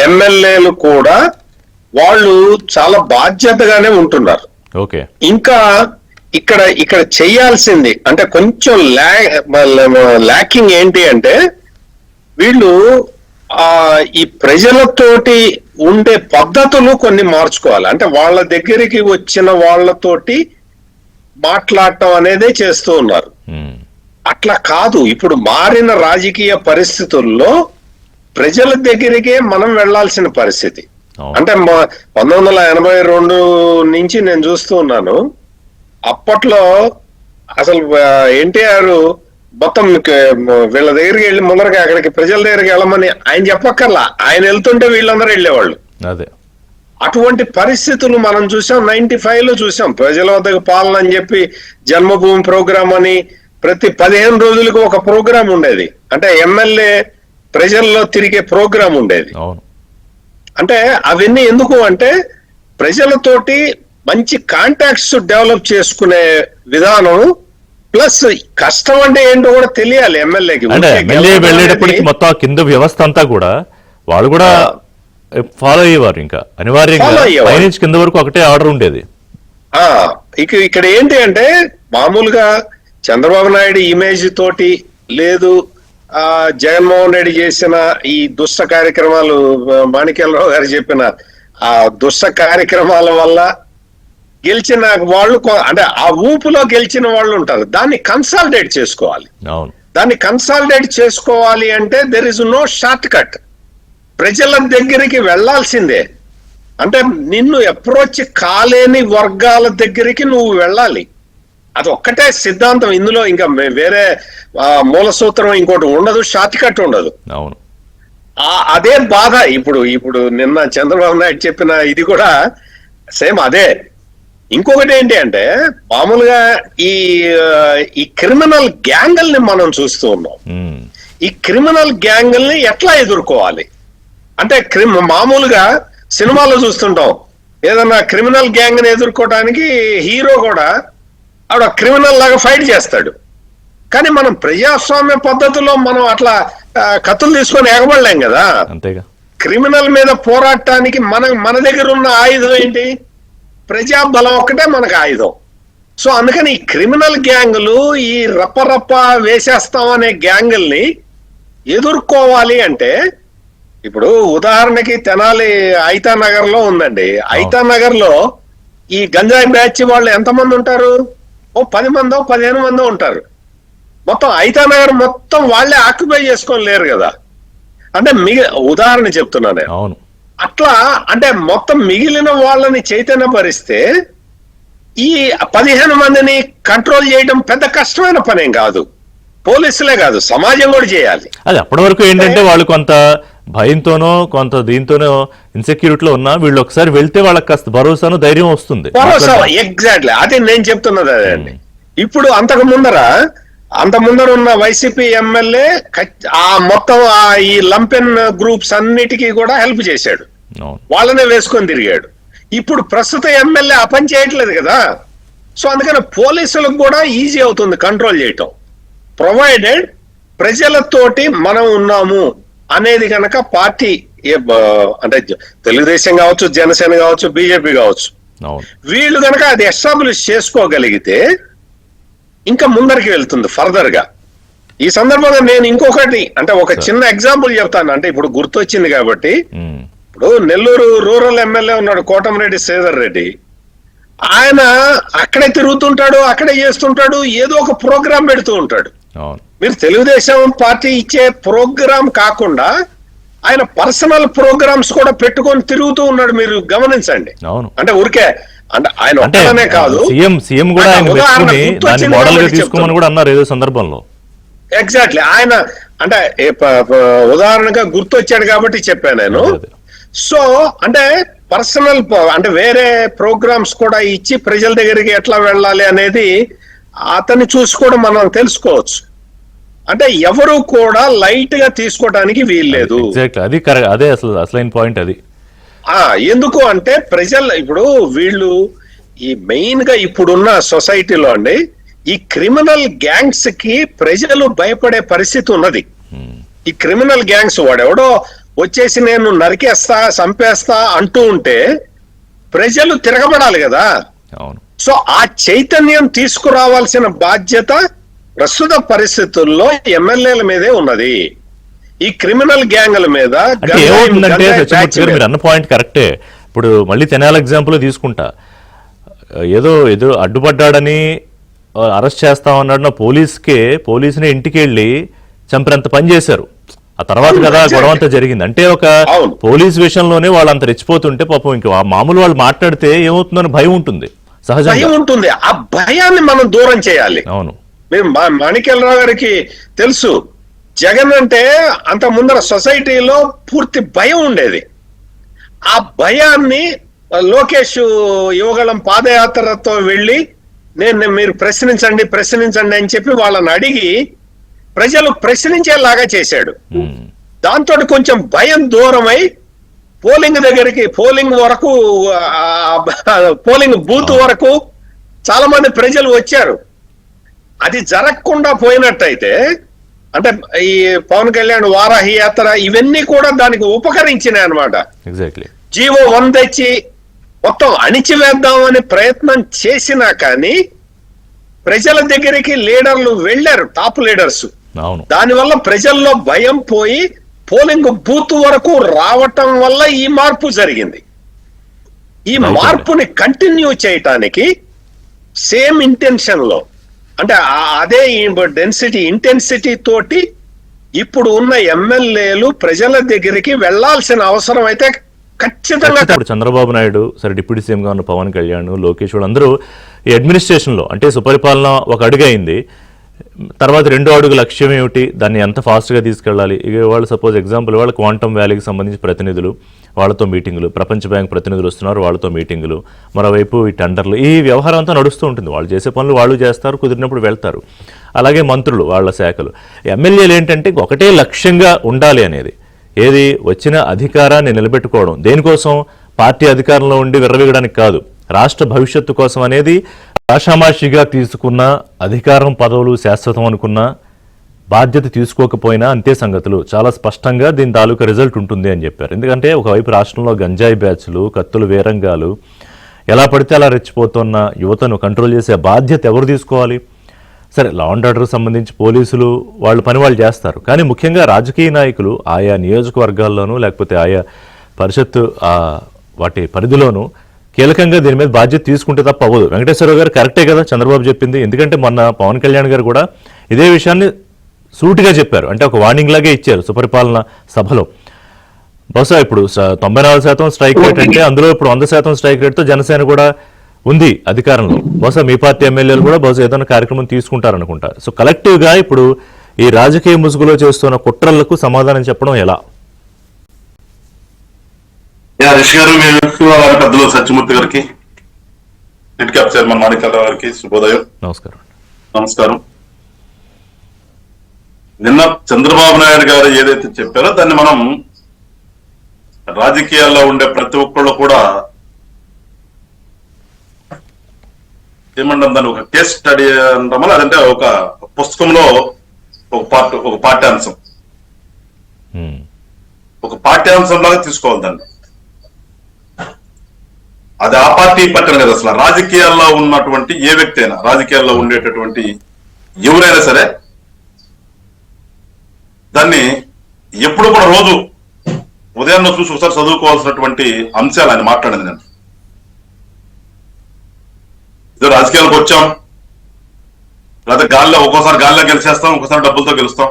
ఎమ్మెల్యేలు కూడా వాళ్ళు చాలా బాధ్యతగానే ఉంటున్నారు. ఇంకా ఇక్కడ చేయాల్సింది అంటే కొంచెం ల్యాకింగ్ ఏంటి అంటే వీళ్ళు ఈ ప్రజలతోటి ఉండే పద్ధతులు కొన్ని మార్చుకోవాలి. అంటే వాళ్ళ దగ్గరికి వచ్చిన వాళ్ళతోటి మాట్లాడటం అనేదే చేస్తూ ఉన్నారు. అట్లా కాదు, ఇప్పుడు మారిన రాజకీయ పరిస్థితుల్లో ప్రజల దగ్గరికే మనం వెళ్లాల్సిన పరిస్థితి. అంటే 1982 నుంచి నేను చూస్తూ ఉన్నాను. అప్పట్లో అసలు ఎన్టీఆర్ మొత్తం వీళ్ళ దగ్గరికి వెళ్ళి ముందరగా అక్కడికి ప్రజల దగ్గరికి వెళ్ళమని ఆయన చెప్పక్కర్లా, ఆయన వెళ్తుంటే వీళ్ళందరూ వెళ్ళేవాళ్ళు. అటువంటి పరిస్థితులు మనం చూసాం. 95లో చూసాం. ప్రజల వద్దకు పాలన అని చెప్పి జన్మభూమి ప్రోగ్రాం అని ప్రతి 15 రోజులకు ఒక ప్రోగ్రాం ఉండేది. అంటే ఎమ్మెల్యే ప్రజల్లో తిరిగే ప్రోగ్రాం ఉండేది. అంటే అవన్నీ ఎందుకు అంటే ప్రజలతోటి మంచి కాంటాక్ట్స్ డెవలప్ చేసుకునే విధానం ప్లస్ కష్టం అంటే ఏంటో కూడా తెలియాలి ఎమ్మెల్యేకి. అంటే ఎమ్మెల్యే వెళ్ళేటప్పటికి మొత్తం కింద వ్యవస్థ అంతా కూడా వాళ్ళు కూడా ఫాలో అయ్యేవారు, ఇంకా అనివార్యంగా పైనుంచి కింద వరకు ఒకటే ఆర్డర్ ఉండేది. ఇక్కడ ఏంటి అంటే మామూలుగా చంద్రబాబు నాయుడు ఇమేజ్ తోటి లేదు, జగన్మోహన్ రెడ్డి చేసిన ఈ దుష్ట కార్యక్రమాలు, మాణిక్యాలరావు గారు చెప్పిన ఆ దుష్ట కార్యక్రమాల వల్ల గెలిచిన వాళ్ళు అంటే ఆ ఊపులో గెలిచిన వాళ్ళు ఉంటారు. దాన్ని కన్సాలిడేట్ చేసుకోవాలి. దాన్ని కన్సాలిడేట్ చేసుకోవాలి అంటే there is no short cut. ప్రజల దగ్గరికి వెళ్లాల్సిందే. అంటే నిన్ను అప్రోచ్ కాలేని వర్గాల దగ్గరికి నువ్వు వెళ్ళాలి. అది ఒక్కటే సిద్ధాంతం. ఇందులో ఇంకా వేరే మూల సూత్రం ఇంకోటి ఉండదు, షార్ట్ కట్ ఉండదు. అదే బాధ. ఇప్పుడు నిన్న చంద్రబాబు నాయుడు చెప్పిన ఇది కూడా సేమ్ అదే. ఇంకొకటి ఏంటి అంటే మామూలుగా ఈ క్రిమినల్ గ్యాంగుల్ని మనం చూస్తూ ఉన్నాం. ఈ క్రిమినల్ గ్యాంగుల్ని ఎట్లా ఎదుర్కోవాలి అంటే మామూలుగా సినిమాలో చూస్తుంటాం, ఏదన్నా క్రిమినల్ గ్యాంగ్ ని ఎదుర్కోవడానికి హీరో కూడా ఆవిడ క్రిమినల్ లాగా ఫైట్ చేస్తాడు. కానీ మనం ప్రజాస్వామ్య పద్ధతిలో మనం అట్లా కత్తులు తీసుకొని ఎగబడలేం కదా. క్రిమినల్ మీద పోరాటానికి మన దగ్గర ఉన్న ఆయుధం ఏంటి? ప్రజాబలం ఒక్కటే మనకు ఆయుధం. సో అందుకని ఈ క్రిమినల్ గ్యాంగులు, ఈ రప్ప వేసేస్తామనే గ్యాంగుల్ని ఎదుర్కోవాలి అంటే ఇప్పుడు ఉదాహరణకి తెనాలి ఐతానగర్ లో ఉందండి. ఐతానగర్ లో ఈ గంజాయి బ్యాచ్ వాళ్ళు ఎంతమంది ఉంటారు? 10 మందో 15 మందో ఉంటారు. మొత్తం ఐతానగర్ మొత్తం వాళ్ళే ఆక్యుపై చేసుకొని లేరు కదా. అంటే ఉదాహరణ చెప్తున్నాను నేను. అట్లా అంటే మొత్తం మిగిలిన వాళ్ళని చైతన్యపరిస్తే ఈ 15 మందిని కంట్రోల్ చేయడం పెద్ద కష్టమైన పనేం కాదు. పోలీసులే కాదు, సమాజం కూడా చేయాలి. అది అప్పటి వరకు ఏంటంటే వాళ్ళు కొంత భయంతోనో కొంత దీంతోనో ఇన్సెక్యూరిటీలో ఉన్నా వీళ్ళు ఒకసారి వెళ్తే వాళ్ళకి కాస్త భరోసాను ధైర్యం వస్తుంది. ఎగ్జాక్ట్లీ అదే నేను చెప్తున్నది అదే అండి. ఇప్పుడు అంత ముందర ఉన్న వైసీపీ ఎమ్మెల్యే ఆ మొత్తం ఈ లంపెన్ గ్రూప్స్ అన్నిటికీ కూడా హెల్ప్ చేశాడు, వాళ్ళనే వేసుకొని తిరిగాడు. ఇప్పుడు ప్రస్తుత ఎమ్మెల్యే ఆ పని చేయట్లేదు కదా. సో అందుకని పోలీసులకు కూడా ఈజీ అవుతుంది కంట్రోల్ చేయటం, ప్రొవైడెడ్ ప్రజలతోటి మనం ఉన్నాము అనేది కనుక పార్టీ అంటే తెలుగుదేశం కావచ్చు, జనసేన కావచ్చు, బీజేపీ కావచ్చు, వీళ్ళు కనుక అది ఎస్టాబ్లిష్ చేసుకోగలిగితే ఇంకా ముందరికి వెళ్తుంది ఫర్దర్ గా. ఈ సందర్భంగా నేను ఇంకొకటి అంటే ఒక చిన్న ఎగ్జాంపుల్ చెప్తాను. అంటే ఇప్పుడు గుర్తొచ్చింది కాబట్టి, ఇప్పుడు నెల్లూరు రూరల్ ఎమ్మెల్యే ఉన్నాడు కోటమిరెడ్డి శ్రీధర్ రెడ్డి. ఆయన అక్కడే తిరుగుతుంటాడు, అక్కడే చేస్తుంటాడు, ఏదో ఒక ప్రోగ్రాం పెడుతూ ఉంటాడు. మీరు తెలుగుదేశం పార్టీ ఇచ్చే ప్రోగ్రాం కాకుండా ఆయన పర్సనల్ ప్రోగ్రామ్స్ కూడా పెట్టుకొని తిరుగుతూ ఉన్నాడు. మీరు గమనించండి. అంటే ఊరికే అంటే ఆయన ఒక్కనే కాదు, సీఎం కూడా అన్నారు ఏదో సందర్భంలో. ఎగ్జాక్ట్లీ ఆయన అంటే ఉదాహరణగా గుర్తొచ్చాడు కాబట్టి చెప్పాను నేను. సో అంటే పర్సనల్ అంటే వేరే ప్రోగ్రామ్స్ కూడా ఇచ్చి ప్రజల దగ్గరికి ఎట్లా వెళ్ళాలి అనేది అతన్ని చూసి కూడా మనం తెలుసుకోవచ్చు. అంటే ఎవరు కూడా లైట్ గా తీసుకోవడానికి వీల్లేదు. అది అదే అసలైన పాయింట్. అది ఎందుకు అంటే ప్రజలు ఇప్పుడు వీళ్ళు ఈ మెయిన్ గా ఇప్పుడున్న సొసైటీలో అండి ఈ క్రిమినల్ గ్యాంగ్స్ కి ప్రజలు భయపడే పరిస్థితి ఉన్నది. ఈ క్రిమినల్ గ్యాంగ్స్ వాడెవడో వచ్చేసి నేను నరికేస్తా చంపేస్తా అంటూ ఉంటే ప్రజలు తిరగబడాలి కదా. సో ఆ చైతన్యం తీసుకురావాల్సిన బాధ్యత ప్రస్తుత పరిస్థితుల్లో ఎమ్మెల్యేల మీదే ఉన్నది. ఈ క్రిమినల్ గ్యాంగుల మీద మీరు అన్న పాయింట్ కరెక్టే. ఇప్పుడు మళ్ళీ తెనాలి ఎగ్జాంపుల్ తీసుకుంటా, ఏదో అడ్డుపడ్డాడని అరెస్ట్ చేస్తామన్నాడు పోలీసుని ఇంటికి వెళ్ళి చంపినంత పని చేశారు. ఆ తర్వాత కదా గొడవ అంతా జరిగింది. అంటే ఒక పోలీస్ విషయంలోనే వాళ్ళు అంత రెచ్చిపోతుంటే పాపం ఇంకా మామూలు వాళ్ళు మాట్లాడితే ఏమవుతుందని భయం ఉంటుంది, సహజంగా ఉంటుంది. ఆ భయాన్ని మనం దూరం చేయాలి. అవును, మేము మాణిక్యాలరావు గారికి తెలుసు, జగన్ అంటే అంత ముందర సొసైటీలో పూర్తి భయం ఉండేది. ఆ భయాన్ని లోకేష్ యువగళం పాదయాత్రతో వెళ్ళి మీరు ప్రశ్నించండి అని చెప్పి వాళ్ళని అడిగి ప్రజలు ప్రశ్నించేలాగా చేశాడు. దాంతో కొంచెం భయం దూరమై పోలింగ్ వరకు పోలింగ్ బూత్ వరకు చాలా మంది ప్రజలు వచ్చారు. అది జరగకుండా పోయినట్టయితే అంటే ఈ పవన్ కళ్యాణ్ వారాహి యాత్ర ఇవన్నీ కూడా దానికి ఉపకరించినాయి అనమాట. ఎగ్జాక్ట్లీ. జీవో 1 తెచ్చి మొత్తం అణిచివేద్దామని ప్రయత్నం చేసినా కానీ ప్రజల దగ్గరికి లీడర్లు వెళ్ళారు, టాప్ లీడర్స్. దానివల్ల ప్రజల్లో భయం పోయి పోలింగ్ బూత్ వరకు రావటం వల్ల ఈ మార్పు జరిగింది. ఈ మార్పుని కంటిన్యూ చేయటానికి సేమ్ ఇంటెన్షన్ లో అంటే అదే డెన్సిటీ ఇంటెన్సిటీ తోటి ఇప్పుడు ఉన్న ఎమ్మెల్యేలు ప్రజల దగ్గరికి వెళ్లాల్సిన అవసరం అయితే ఖచ్చితంగా. చంద్రబాబు నాయుడు సరే, డిప్యూటీ సీఎం గా ఉన్న పవన్ కళ్యాణ్, లోకేష్ అందరూ ఈ అడ్మినిస్ట్రేషన్ లో అంటే సుపరిపాలన ఒక అడుగు అయింది, తర్వాత 2వ అడుగు లక్ష్యం ఏమిటి, దాన్ని ఎంత ఫాస్ట్ గా తీసుకెళ్ళాలి. ఇక వాళ్ళు సపోజ్ ఎగ్జాంపుల్ వాళ్ళు క్వాంటమ్ వ్యాలీకి సంబంధించి ప్రతినిధులు, వాళ్ళతో మీటింగులు, ప్రపంచ బ్యాంక్ ప్రతినిధులు వస్తున్నారు, వాళ్ళతో మీటింగులు, మరోవైపు ఈ టెండర్లు, ఈ వ్యవహారం అంతా నడుస్తూ ఉంటుంది. వాళ్ళు చేసే పనులు వాళ్ళు చేస్తారు, కుదిరినప్పుడు వెళ్తారు. అలాగే మంత్రులు, వాళ్ళ శాఖలు, ఎమ్మెల్యేలు ఏంటంటే ఒకటే లక్ష్యంగా ఉండాలి అనేది, ఏది వచ్చిన అధికారాన్ని నిలబెట్టుకోవడం. దేనికోసం? పార్టీ అధికారంలో ఉండి విర్రవీగడానికి కాదు, రాష్ట్ర భవిష్యత్తు కోసం అనేది. ఆషామాషిగా తీసుకున్న అధికారం, పదవులు శాశ్వతం అనుకున్న బాధ్యత తీసుకోకపోయినా అంతే సంగతులు. చాలా స్పష్టంగా దీని తాలూకా రిజల్ట్ ఉంటుంది అని చెప్పారు. ఎందుకంటే ఒకవైపు రాష్ట్రంలో గంజాయి బ్యాచ్లు, కత్తులు వేరంగాలు, ఎలా పడితే అలా రెచ్చిపోతున్న యువతను కంట్రోల్ చేసే బాధ్యత ఎవరు తీసుకోవాలి? సరే, లా అండ్ ఆర్డర్కి సంబంధించి పోలీసులు వాళ్ళ పని వాళ్ళు చేస్తారు, కానీ ముఖ్యంగా రాజకీయ నాయకులు ఆయా నియోజకవర్గాల్లోనూ లేకపోతే ఆయా పరిషత్తు వాటి పరిధిలోనూ కీలకంగా దీని మీద బాధ్యత తీసుకుంటే తప్ప అవ్వదు. వెంకటేశ్వరరావు గారు కరెక్టే కదా చంద్రబాబు చెప్పింది. ఎందుకంటే మొన్న పవన్ కళ్యాణ్ గారు కూడా ఇదే విషయాన్ని సూటిగా చెప్పారు, అంటే ఒక వార్నింగ్ లాగే ఇచ్చారు సుపరిపాలన సభలో. బహుశా ఇప్పుడు 94% స్ట్రైక్ రేట్ అంటే అందులో ఇప్పుడు 100% స్ట్రైక్ రేట్తో జనసేన కూడా ఉంది అధికారంలో. బహుశా మీ పార్టీ ఎమ్మెల్యేలు కూడా బహుశా ఏదైనా కార్యక్రమం తీసుకుంటారనుకుంటా. సో కలెక్టివ్గా ఇప్పుడు ఈ రాజకీయ ముసుగులో చేస్తున్న కుట్రలకు సమాధానం చెప్పడం ఎలా? రిషి గారు, పెద్దలు సత్యమూర్తి గారికి, నెట్ క్యాప్ చైర్మన్ మాణిక్యాలరావు గారికి శుభోదయం. నమస్కారం. నమస్కారం. నిన్న చంద్రబాబు నాయుడు గారు ఏదైతే చెప్పారో దాన్ని మనం రాజకీయాల్లో ఉండే ప్రతి ఒక్కళ్ళు కూడా ఏమంటాం, దాన్ని ఒక కేస్ స్టడీ అంటామో లేదంటే ఒక పుస్తకంలో ఒక పాఠ్యాంశం, ఒక పాఠ్యాంశం లాగా తీసుకోవాలి దాన్ని. అది ఆ పార్టీ పక్కన కదా, అసలు రాజకీయాల్లో ఉన్నటువంటి ఏ వ్యక్తి అయినా, రాజకీయాల్లో ఉండేటటువంటి ఎవరైనా సరే దాన్ని ఎప్పుడు కూడా రోజు ఉదయాన్నే చూసి ఒకసారి చదువుకోవాల్సినటువంటి అంశాలు ఆయన మాట్లాడింది. నేను ఇదో రాజకీయాలకు వచ్చాం, లేకపోతే గాల్లో ఒక్కోసారి గాల్లో గెలిచేస్తాం, ఒక్కోసారి డబ్బులతో గెలుస్తాం,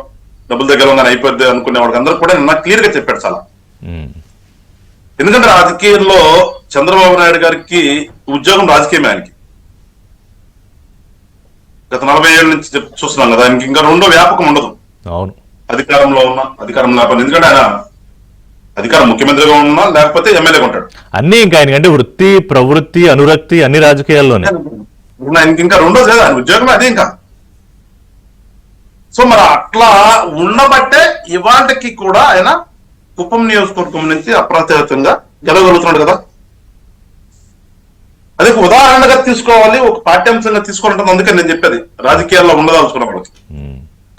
డబ్బులతో గెలవగానే అయిపోద్ది అనుకునే వాడికి అందరూ కూడా నాకు క్లియర్ గా చెప్పాడు చాలా. ఎందుకంటే రాజకీయాల్లో చంద్రబాబు నాయుడు గారికి ఉద్యోగం రాజకీయమే. ఆయనకి గత 40 ఏళ్ళ నుంచి చూస్తున్నాం కదా, ఆయనకి ఇంకా రెండో వ్యాపకం ఉండదు. అవును, అధికారంలో ఉన్న అధికారం లేకపోతే, ఎందుకంటే ఆయన అధికారం ముఖ్యమంత్రిగా ఉన్నా లేకపోతే ఎమ్మెల్యేగా ఉంటాడు. అన్ని ఇంకా ఆయన అంటే వృత్తి, ప్రవృత్తి, అనురక్తి అన్ని రాజకీయాల్లోనే. ఆయనకి ఇంకా రెండోది లేదు, ఆయన ఉద్యోగం అదే ఇంకా. సో మరి అట్లా ఉండబట్టే ఇవాళకి కూడా ఆయన కుప్పం నియోజకవర్గం నుంచి అప్రతిహతంగా గెలవగలుగుతున్నాడు కదా. అదే ఉదాహరణగా తీసుకోవాలి, ఒక పాఠ్యాంశంగా తీసుకోవాలంటే. అందుకని నేను చెప్పేది రాజకీయాల్లో ఉండదలుచుకున్న వాళ్ళకి.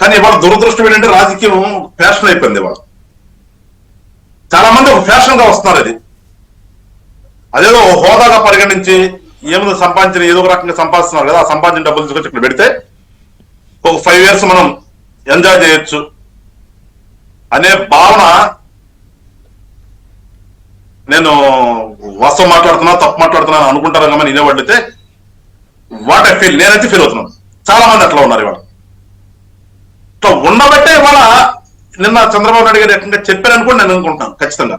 కానీ ఇవాళ దురదృష్టం ఏంటంటే రాజకీయం ఫ్యాషన్ అయిపోయింది. ఇవాళ చాలా మంది ఒక ఫ్యాషన్ గా వస్తున్నారు. అదేదో హోదాగా పరిగణించి ఏదో సంపాదించిన ఏదో ఒక రకంగా సంపాదిస్తున్నారు కదా, ఆ సంపాదించిన డబ్బులు తీసుకొచ్చి ఇక్కడ పెడితే ఒక 5 years మనం ఎంజాయ్ చేయొచ్చు అనే భావన. నేను వాస్తవం మాట్లాడుతున్నా తప్పు మాట్లాడుతున్నా అనుకుంటారు కానీ నిలబడితే వాట్ ఐ ఫీల్, నేనైతే ఫీల్ అవుతున్నాను. చాలా మంది అట్లా ఉన్నారు ఇవాళ. ఇట్లా ఉండబట్టే ఇవాళ నిన్న చంద్రబాబు నాయుడు గారు ఎక్కడ చెప్పారనుకోండి నేను అనుకుంటున్నాను ఖచ్చితంగా.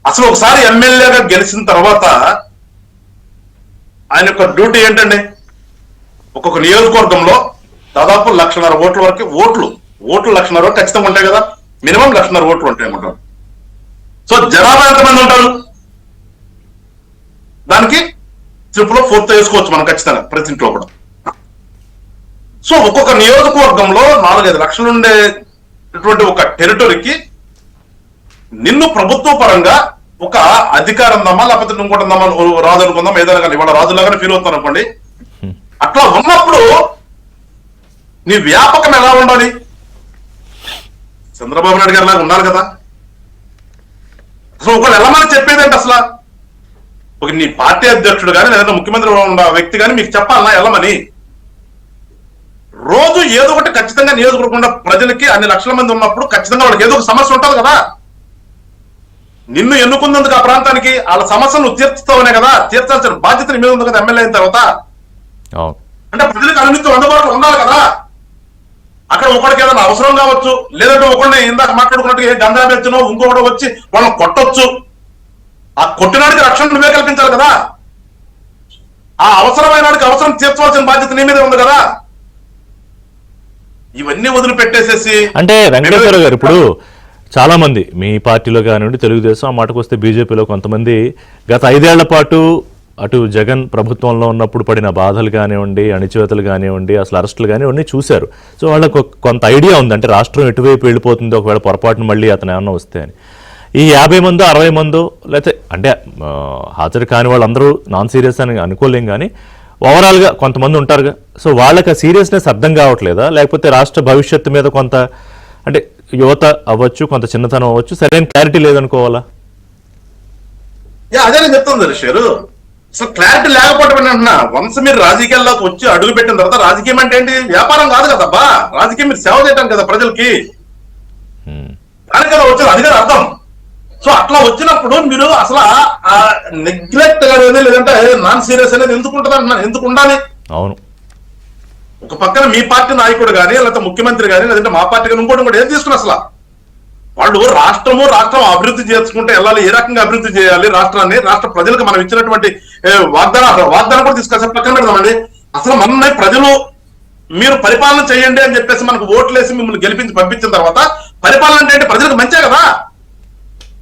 అసలు ఒకసారి ఎమ్మెల్యేగా గెలిచిన తర్వాత ఆయన యొక్క డ్యూటీ ఏంటండి, ఒక్కొక్క నియోజకవర్గంలో దాదాపు 1,50,000 ఓట్ల వరకు ఓట్లు 1,50,000 వరకు ఖచ్చితంగా ఉంటాయి కదా, మినిమం 1,50,000 ఓట్లు ఉంటాయి అనుకుంటారు. సో జనాభా ఎంతమంది ఉంటారు, దానికి 3/4 వేసుకోవచ్చు మనం ఖచ్చితంగా ప్రతి ఇంట్లో కూడా. సో ఒక్కొక్క నియోజకవర్గంలో 4-5 లక్షలు ఉండేటువంటి ఒక టెరిటరీకి నిన్ను ప్రభుత్వ పరంగా ఒక అధికారం దమ్మా లేకపోతే ఇంకోటి దమ్మా రాదు అనుకుందాం, ఏదైనా కానీ ఇవాళ రాజులాగానే ఫీల్ అవుతాను అనుకోండి. అట్లా ఉన్నప్పుడు నీ వ్యాపకం ఎలా ఉండాలి? చంద్రబాబు నాయుడు గారు లాగా ఉండాలి కదా. అసలు ఒకళ్ళు వెళ్ళమని చెప్పేదంటే అసలు ఒక నీ పార్టీ అధ్యక్షుడు కానీ లేదంటే ముఖ్యమంత్రి ఉన్న వ్యక్తి కానీ మీకు చెప్పాలన్నా వెళ్ళమని. రోజు ఏదో ఒకటి ఖచ్చితంగా నియోజకవర్గంలో ప్రజలకి అన్ని లక్షల మంది ఉన్నప్పుడు ఖచ్చితంగా వాళ్ళకి ఏదో ఒక సమస్య ఉంటుంది కదా. నిన్ను ఎన్నుకున్నందుకు ఆ ప్రాంతానికి వాళ్ళ సమస్యను తీర్చుతావనే కదా, తీర్చాల్సిన బాధ్యత నీ మీద ఉంది కదా ఎమ్మెల్యే అయిన తర్వాత. అంటే ప్రజలకు అనునిత్యం అందుబాటులో ఉండాలి కదా. అక్కడ ఒకరికి ఏదైనా అవసరం కావచ్చు, లేదంటే ఒకరిని ఇందాక మాట్లాడుకున్నట్టు ఏ గంజా బెచ్చనో ఇంకొకటి వచ్చి వాళ్ళని కొట్టొచ్చు. ఆ కొట్టినాడికి రక్షణ నువ్వే కల్పించాలి కదా. ఆ అవసరమైన వాడికి అవసరం తీర్చవలసిన బాధ్యత నీ మీదే ఉంది కదా. ఇవన్నీ వదిలిపెట్టేసేసి అంటే వెంకటేశ్వర గారు ఇప్పుడు చాలా మంది మీ పార్టీలో కానివ్వండి, తెలుగుదేశం, ఆ మాటకు వస్తే బీజేపీలో కొంతమంది గత 5 ఏళ్ల పాటు అటు జగన్ ప్రభుత్వంలో ఉన్నప్పుడు పడిన బాధలు కానివ్వండి, అణిచివేతలు కానివ్వండి, అసలు అరెస్టులు కానివ్వండి చూశారు. సో వాళ్ళకు కొంత ఐడియా ఉంది, అంటే రాష్ట్రం ఎటువైపు వెళ్ళిపోతుంది ఒకవేళ పొరపాటును మళ్ళీ అతను ఏమన్నా వస్తే అని. ఈ 50 మందో 60 మందో లేకపోతే అంటే హాజరు కాని వాళ్ళందరూ నాన్ సీరియస్ అని అనుకోలేం, కానీ ఓవరాల్గా కొంతమంది ఉంటారుగా. సో వాళ్ళకి ఆ సీరియస్నెస్ అర్థం కావట్లేదా, లేకపోతే రాష్ట్ర భవిష్యత్తు మీద కొంత అంటే యువత అవ్వచ్చు, కొంత చిన్నతనం అవ్వచ్చు, సరైన క్లారిటీ లేదనుకోవాలా? అదే నేను చెప్తాను రిషేరు. అసలు క్లారిటీ లేకపోవడం అంటున్నా. వన్స్ మీరు రాజకీయాల్లోకి వచ్చి అడుగు పెట్టిన తర్వాత రాజకీయం అంటే ఏంటి? వ్యాపారం కాదు కదబ్బా. రాజకీయం మీరు సేవ చేయటం కదా ప్రజలకి, దాని కదా వచ్చారు, అది కదా అర్థం. సో అట్లా వచ్చినప్పుడు మీరు అసలు నెగ్లెక్ట్ అనేది లేదంటే నాన్ సీరియస్ అనేది ఎందుకు ఉంటుంది అంటున్నాను. ఎందుకు ఉండాలి? అవును, ఒక పక్కన మీ పార్టీ నాయకుడు కానీ లేకపోతే ముఖ్యమంత్రి కానీ లేదంటే మా పార్టీ కానీ ఇంకోటి కూడా ఏం తీసుకుని అసలు వాళ్ళు రాష్ట్రం అభివృద్ధి చేసుకుంటే వెళ్ళాలి, ఏ రకంగా అభివృద్ధి చేయాలి రాష్ట్రాన్ని, రాష్ట్ర ప్రజలకు మనం ఇచ్చినటువంటి వాగ్దానం కూడా తీసుకొచ్చి పక్కన పెడదామండి. అసలు మన ప్రజలు మీరు పరిపాలన చేయండి అని చెప్పేసి మనకు ఓట్లేసి మిమ్మల్ని గెలిపించి పంపించిన తర్వాత పరిపాలన అంటే ప్రజలకు మంచే కదా.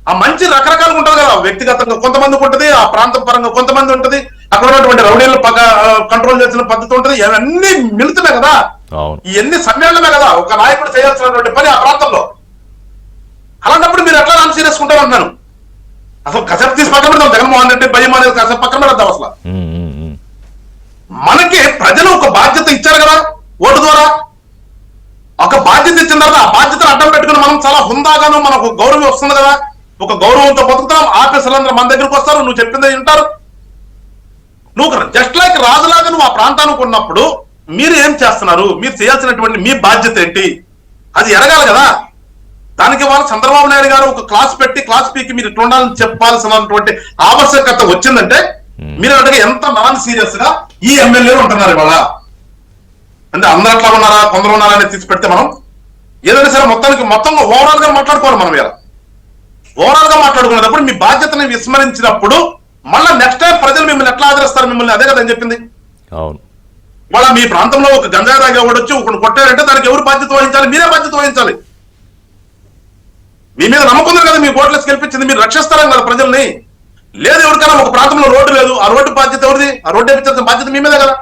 ఆ మంచి రకరకాలుగా ఉంటుంది కదా. వ్యక్తిగతంగా కొంతమందికి ఉంటుంది, ఆ ప్రాంతం పరంగా కొంతమంది ఉంటుంది, అక్కడ ఉన్నటువంటి రౌడీలను కంట్రోల్ చేసిన పద్ధతి ఉంటుంది. ఇవన్నీ మిలుతున్నాయి కదా. ఇవన్నీ సమ్మేళనమే కదా ఒక నాయకుడు చేయాల్సినటువంటి పని ఆ ప్రాంతంలో. అలాంటప్పుడు మీరు ఎట్లా నాన్ సీరియస్ ఉంటారు అంటున్నాను. అసలు కసరత్తు తీసి పక్కన పెడతాం. జగన్మోహన్ రెడ్డి భయం అనేది కసరత్తు పక్కన పెడతాం. అసలు మనకి ప్రజలు ఒక బాధ్యత ఇచ్చారు కదా ఓటు ద్వారా. ఒక బాధ్యత ఇచ్చిన తర్వాత ఆ బాధ్యతను అడ్డం పెట్టుకుని మనం చాలా హుందాగాను మనకు గౌరవం వస్తుంది కదా. ఒక గౌరవంతో బతుకుతాం. ఆఫీసర్లందరూ మన దగ్గరకు వస్తారు, నువ్వు చెప్పిందే వింటారు. నువ్వు జస్ట్ లైక్ రాజులాగా నువ్వు ఆ ప్రాంతానికి ఉన్నప్పుడు మీరు ఏం చేస్తున్నారు, మీరు చేయాల్సినటువంటి మీ బాధ్యత ఏంటి అది ఎరగాలి కదా. దానికి వాళ్ళు చంద్రబాబు నాయుడు గారు ఒక క్లాస్ పెట్టి క్లాస్ పీకి మీరు ఇట్లా ఉండాలని చెప్పాల్సినటువంటి ఆవశ్యకత వచ్చిందంటే మీరు అడిగే ఎంత నాన్ సీరియస్ గా ఈ ఎమ్మెల్యేలు ఉంటున్నారు ఇవాళ. అంటే అందరూ అట్లా ఉన్నారా కొందరు ఉన్నారా అని తీసి పెడితే మనం ఏదైనా సరే మొత్తం ఓవరాల్ గా మాట్లాడుకోవాలి. మనం ఇలా ఓవరాల్ గా మాట్లాడుకునేటప్పుడు మీ బాధ్యతని విస్మరించినప్పుడు మళ్ళీ నెక్స్ట్ టైం ప్రజలు మిమ్మల్ని ఎట్లా ఆదరిస్తారు మిమ్మల్ని? అదే కదా అని చెప్పింది. వాళ్ళ మీ ప్రాంతంలో ఒక గంజా దాగా వచ్చి ఒకటి కొట్టారంటే దానికి ఎవరు బాధ్యత వహించాలి? మీరే బాధ్యత వహించాలి. మీ మీద నమ్మకం ఉంది కదా, మీ ఓట్లేసి గెలిపించింది, మీరు రక్షిస్తారని కదా ప్రజల్ని. లేదు ఎవరికైనా ఒక ప్రాంతంలో రోడ్డు లేదు, ఆ రోడ్డు బాధ్యత ఎవరిది? ఆ రోడ్డు వేయించాల్సిన బాధ్యత మీ మీదే కదా.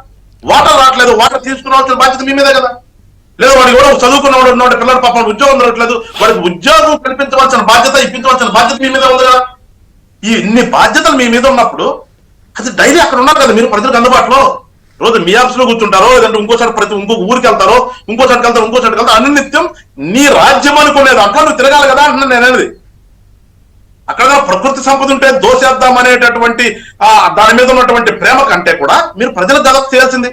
వాటర్ రావట్లేదు, వాటర్ తీసుకురావాల్సిన బాధ్యత మీ మీదే కదా. లేదు వాడికి కూడా చదువుకున్నవాడు ఉన్నవాడు పిల్లలు పాపం ఉద్యోగం దొరకలేదు, వాడికి ఉద్యోగం కల్పించవలసిన బాధ్యత ఇప్పించవలసిన బాధ్యత మీ మీద ఉంది కదా. ఈ ఇన్ని బాధ్యతలు మీ మీద ఉన్నప్పుడు అది డైలీ అక్కడ ఉన్నారు కదా మీరు ప్రజలకు అందుబాటులో. రోజు మీ ఆఫీస్ లో కూర్చుంటారో లేదంటే ఇంకోసారి ఇంకొక ఊరికి వెళ్తారో ఇంకోసారికి వెళ్తారో అనునిత్యం నీ రాజ్యం అనుకునేది అట్లా నువ్వు తిరగాలి కదా అంటున్నాను నేను అనేది. అక్కడ ప్రకృతి సంపద ఉంటే దోసేద్దాం అనేటటువంటి దాని మీద ఉన్నటువంటి ప్రేమ కంటే కూడా మీరు ప్రజలకు దళత చేయాల్సింది.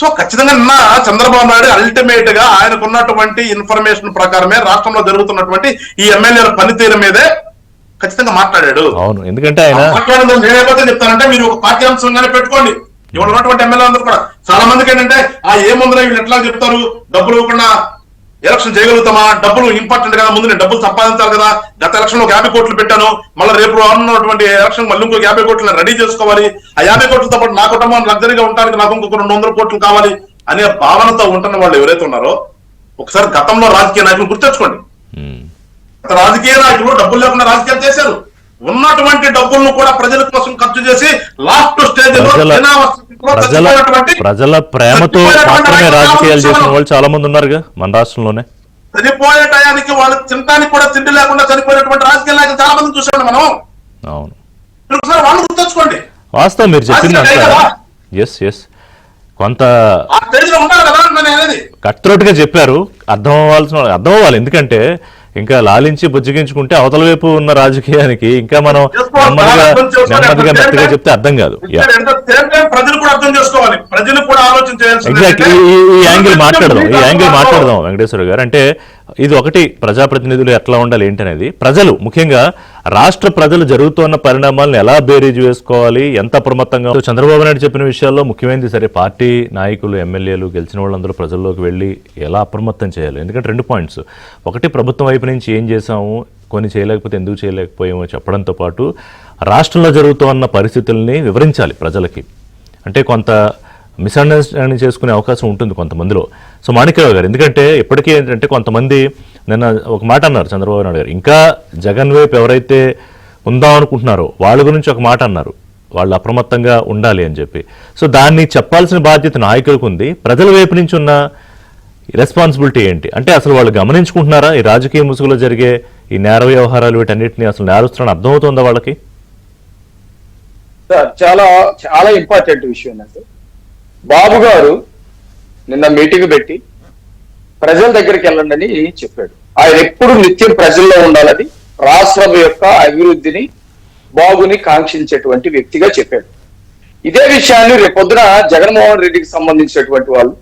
సో ఖచ్చితంగా నిన్న చంద్రబాబు నాయుడు అల్టిమేట్ గా ఆయనకున్నటువంటి ఇన్ఫర్మేషన్ ప్రకారమే రాష్ట్రంలో జరుగుతున్నటువంటి ఈ ఎమ్మెల్యేల పనితీరు మీదే ఖచ్చితంగా మాట్లాడాడు. అవును, ఎందుకంటే ఆయన మాట్లాడడం నేనేపోతే చెప్తానంటే మీరు ఒక పాఠ్యాంశంగానే పెట్టుకోండి. ఇవాళ ఉన్నటువంటి ఎమ్మెల్యే అందరూ కూడా చాలా మందికి ఏంటంటే ఏముందని వీళ్ళు ఎట్లా చెప్తారు, డబ్బులు ఇవ్వకుండా ఎలక్షన్ చేయగలుగుతామా, డబ్బులు ఇంపార్టెంట్ కదా, ముందు నేను డబ్బులు సంపాదించాలి కదా, గత ఎలక్షన్ లో 50 కోట్లు పెట్టాను, మళ్ళీ రేపు ఉన్నటువంటి ఎలక్షన్ మళ్ళీ ఇంకో 50 కోట్లు రెడీ చేసుకోవాలి, ఆ 50 కోట్లతో పాటు నా కుటుంబం లగ్జరీగా ఉండడానికి నాకు ఇంకొక 200 కోట్లు కావాలి అనే భావనతో ఉంటున్న వాళ్ళు ఎవరైతే ఉన్నారో ఒకసారి గతంలో రాజకీయ నాయకులు గుర్తెచ్చుకోండి. రాజకీయ నాయకులు డబ్బులు లేకుండా రాజకీయాలు చేశారు. ఉన్నటువంటి డబ్బులను కూడా ప్రజల కోసం ఖర్చు చేసి లాస్ట్ స్టేజ్ ప్రజల ప్రేమతో మాత్రమే రాజకీయాలు చేసిన వాళ్ళు చాలా మంది ఉన్నారుగా మన రాష్ట్రంలోనే. చనిపోయే టయానికి వాళ్ళు తినడానికి కూడా తిండి లేకుండా చనిపోయినటువంటి రాజకీయ నాయకులు చాలా మంది చూసాడు మనం. అవును, ఒకసారి వాళ్ళు గుర్తెచ్చుకోండి. వాస్తవం మీరు చెప్పిందంతా ఎస్ ఎస్ కొంత ఆ స్టేజ్ లో ఉండాలి కదా నేను అనేది. కట్ త్రోట్ గా చెప్పారు, అర్థం అవ్వాలి. ఎందుకంటే ఇంకా లాలించి బుజ్జగించుకుంటే అవతల వైపు ఉన్న రాజకీయానికి ఇంకా మనం నెమ్మదిగా మెత్తగా చెప్తే అర్థం కాదు. ప్రజలు కూడా అర్థం చేసుకోవాలి, ప్రజలు కూడా ఆలోచించాల్సింది. ఎగ్జాక్ట్లీ ఈ యాంగిల్ మాట్లాడదాం వెంకటేశ్వర గారు. అంటే ఇది ఒకటి, ప్రజాప్రతినిధులు ఎట్లా ఉండాలి ఏంటనేది, ప్రజలు ముఖ్యంగా రాష్ట్ర ప్రజలు జరుగుతున్న పరిణామాలను ఎలా బేరీజు వేసుకోవాలి, ఎంత అప్రమత్తంగా. చంద్రబాబు నాయుడు చెప్పిన విషయాల్లో ముఖ్యమైనది సరే, పార్టీ నాయకులు ఎమ్మెల్యేలు గెలిచిన వాళ్ళందరూ ప్రజల్లోకి వెళ్ళి ఎలా అప్రమత్తం చేయాలి. ఎందుకంటే 2 పాయింట్స్, ఒకటి ప్రభుత్వం వైపు నుంచి ఏం చేశాము, కొన్ని చేయలేకపోతే ఎందుకు చేయలేకపోయామో చెప్పడంతో పాటు రాష్ట్రంలో జరుగుతున్న పరిస్థితుల్ని వివరించాలి ప్రజలకి. అంటే కొంత మిస్అండర్స్టాండింగ్ చేసుకునే అవకాశం ఉంటుంది కొంతమందిలో. సో మాణిక్యరావు గారు, ఎందుకంటే ఇప్పటికీ ఏంటంటే కొంతమంది నిన్న ఒక మాట అన్నారు చంద్రబాబు నాయుడు గారు, ఇంకా జగన్ వైపు ఎవరైతే ఉందాం అనుకుంటున్నారో వాళ్ళ గురించి ఒక మాట అన్నారు, వాళ్ళు అప్రమత్తంగా ఉండాలి అని చెప్పి. సో దాన్ని చెప్పాల్సిన బాధ్యత నాయకులకు ఉంది. ప్రజల వైపు నుంచి ఉన్న రెస్పాన్సిబిలిటీ ఏంటి? అంటే అసలు వాళ్ళు గమనించుకుంటున్నారా ఈ రాజకీయ ముసుగులో జరిగే ఈ నేర వ్యవహారాలు, వీటన్నిటిని అసలు నేరస్తులను అర్థమవుతుందా వాళ్ళకి? చాలా చాలా ఇంపార్టెంట్ విషయం అంటే, బాబు గారు నిన్న మీటింగ్ పెట్టి ప్రజల దగ్గరికి వెళ్ళండి అని చెప్పాడు. ఆయన ఎప్పుడు నిత్యం ప్రజల్లో ఉండాలని, రాష్ట్రం యొక్క అభివృద్ధిని బాగుని కాంక్షించేటువంటి వ్యక్తిగా చెప్పాడు. ఇదే విషయాన్ని రేపొద్దున జగన్మోహన్ రెడ్డికి సంబంధించినటువంటి వాళ్ళు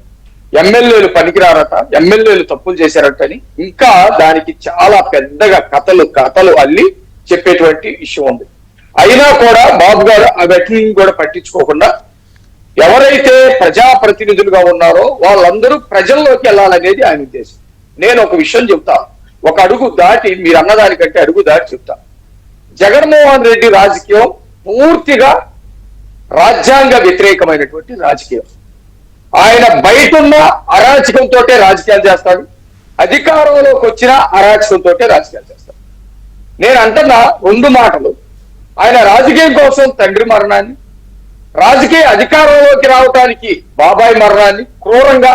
ఎమ్మెల్యేలు పనికిరారట, ఎమ్మెల్యేలు తప్పులు చేశారట అని ఇంకా దానికి చాలా పెద్దగా కథలు అల్లి చెప్పేటువంటి విషయం ఉంది. అయినా కూడా బాబు గారు అవన్నీ కూడా పట్టించుకోకుండా ఎవరైతే ప్రజాప్రతినిధులుగా ఉన్నారో వాళ్ళందరూ ప్రజల్లోకి వెళ్ళాలనేది ఆయన ఉద్దేశం. నేను ఒక విషయం చెప్తా, ఒక అడుగు దాటి, మీరు అన్నదానికంటే అడుగు దాటి చెప్తా. జగన్మోహన్ రెడ్డి రాజకీయం పూర్తిగా రాజ్యాంగ వ్యతిరేకమైనటువంటి రాజకీయం. ఆయన బయటున్న అరాచకంతో రాజకీయాలు చేస్తాడు, అధికారంలోకి వచ్చిన అరాచకంతో రాజకీయాలు చేస్తాడు. నేను అంటున్న 2 మాటలు, ఆయన రాజకీయం కోసం తండ్రి మరణాన్ని, రాజకీయ అధికారంలోకి రావటానికి బాబాయ్ మరణాన్ని క్రూరంగా,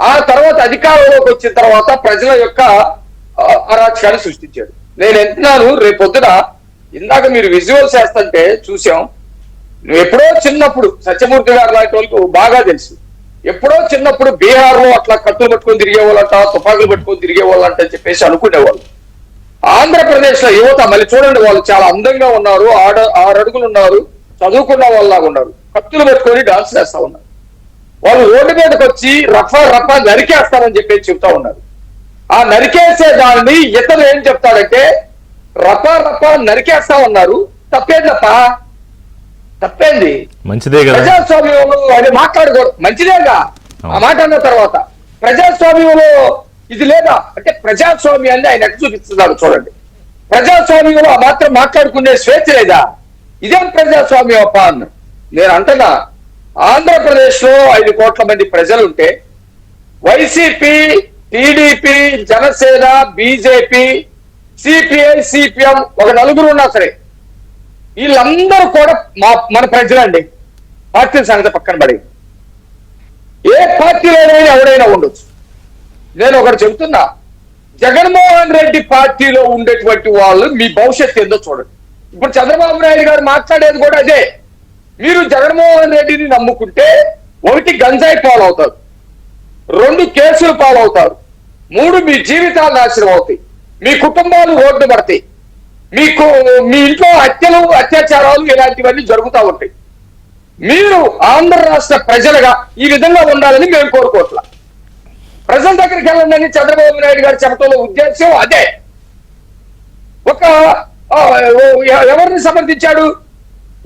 ఆ తర్వాత అధికారంలోకి వచ్చిన తర్వాత ప్రజల యొక్క అరాచకాన్ని సృష్టించాడు. నేను ఎంటున్నాను, రేపొద్దున ఇందాక మీరు విజువల్స్ వేస్తుంటే చూసాం. నువ్వు ఎప్పుడో చిన్నప్పుడు సత్యమూర్తి గారు లాంటి వాళ్ళకు బాగా తెలుసు, ఎప్పుడో చిన్నప్పుడు బీహార్ లో అట్లా కత్తులు పట్టుకొని తిరిగేవాళ్ళంట, తుపాకులు పట్టుకొని తిరిగేవాళ్ళంట అని చెప్పేసి అనుకునేవాళ్ళు. ఆంధ్రప్రదేశ్ లో యువత మళ్ళీ చూడండి, వాళ్ళు చాలా అందంగా ఉన్నారు, 6 అడుగులు ఉన్నారు, చదువుకున్న వాళ్ళలాగా ఉన్నారు, కత్తులు పెట్టుకొని డాన్స్ చేస్తా ఉన్నారు. వాళ్ళు రోడ్డు మీదకి వచ్చి రఫా నరికేస్తారని చెప్పేసి చెప్తా ఉన్నారు. ఆ నరికేసే దాన్ని ఇతను ఏం చెప్తాడంటే రఫా నరికేస్తా ఉన్నారు, తప్పేంది మంచిదే కదా, ప్రజాస్వామ్యంలో అది మాట్లాడకూడదు, మంచిదేగా. ఆ మాట అన్న తర్వాత ప్రజాస్వామ్యంలో ఇది లేదా అంటే ప్రజాస్వామ్యాన్ని ఆయన ఎట్లా చూపిస్తున్నారు చూడండి. ప్రజాస్వామ్యంలో ఆ మాత్రం మాట్లాడుకునే స్వేచ్ఛ లేదా? ఇదేం ప్రజాస్వామ్యం అప్ప అన్న. నేను అంటున్నా, ఆంధ్రప్రదేశ్ లో 5 కోట్ల మంది ప్రజలుంటే YCP, TDP, Janasena, BJP, CPI, CPM ఒక 4 ఉన్నా సరే వీళ్ళందరూ కూడా మన ప్రజలండి. పార్టీల సంగతి పక్కన పడి ఏ పార్టీలోనైనా ఎవడైనా ఉండొచ్చు. నేను ఒకటి చెబుతున్నా, జగన్మోహన్ రెడ్డి పార్టీలో ఉండేటువంటి వాళ్ళు మీ భవిష్యత్తు ఏందో చూడండి. ఇప్పుడు చంద్రబాబు నాయుడు గారు మాట్లాడేది కూడా అదే. మీరు జగన్మోహన్ రెడ్డిని నమ్ముకుంటే 1 గంజాయి పాలవుతారు, 2 కేసులు పాలవుతారు, 3 మీ జీవితాలు నాశనం అవుతాయి, మీ కుటుంబాలు రోడ్డు పడతాయి, మీకు మీ ఇంట్లో హత్యలు, అత్యాచారాలు ఇలాంటివన్నీ జరుగుతూ ఉంటాయి. మీరు ఆంధ్ర రాష్ట్ర ప్రజలుగా ఈ విధంగా ఉండాలని మేము కోరుకోవట్లా. ప్రజల దగ్గరికి వెళ్ళండి చంద్రబాబు నాయుడు గారు చెప్పడంలో ఉద్దేశం అదే. ఒక ఎవరిని సమర్థించాడు?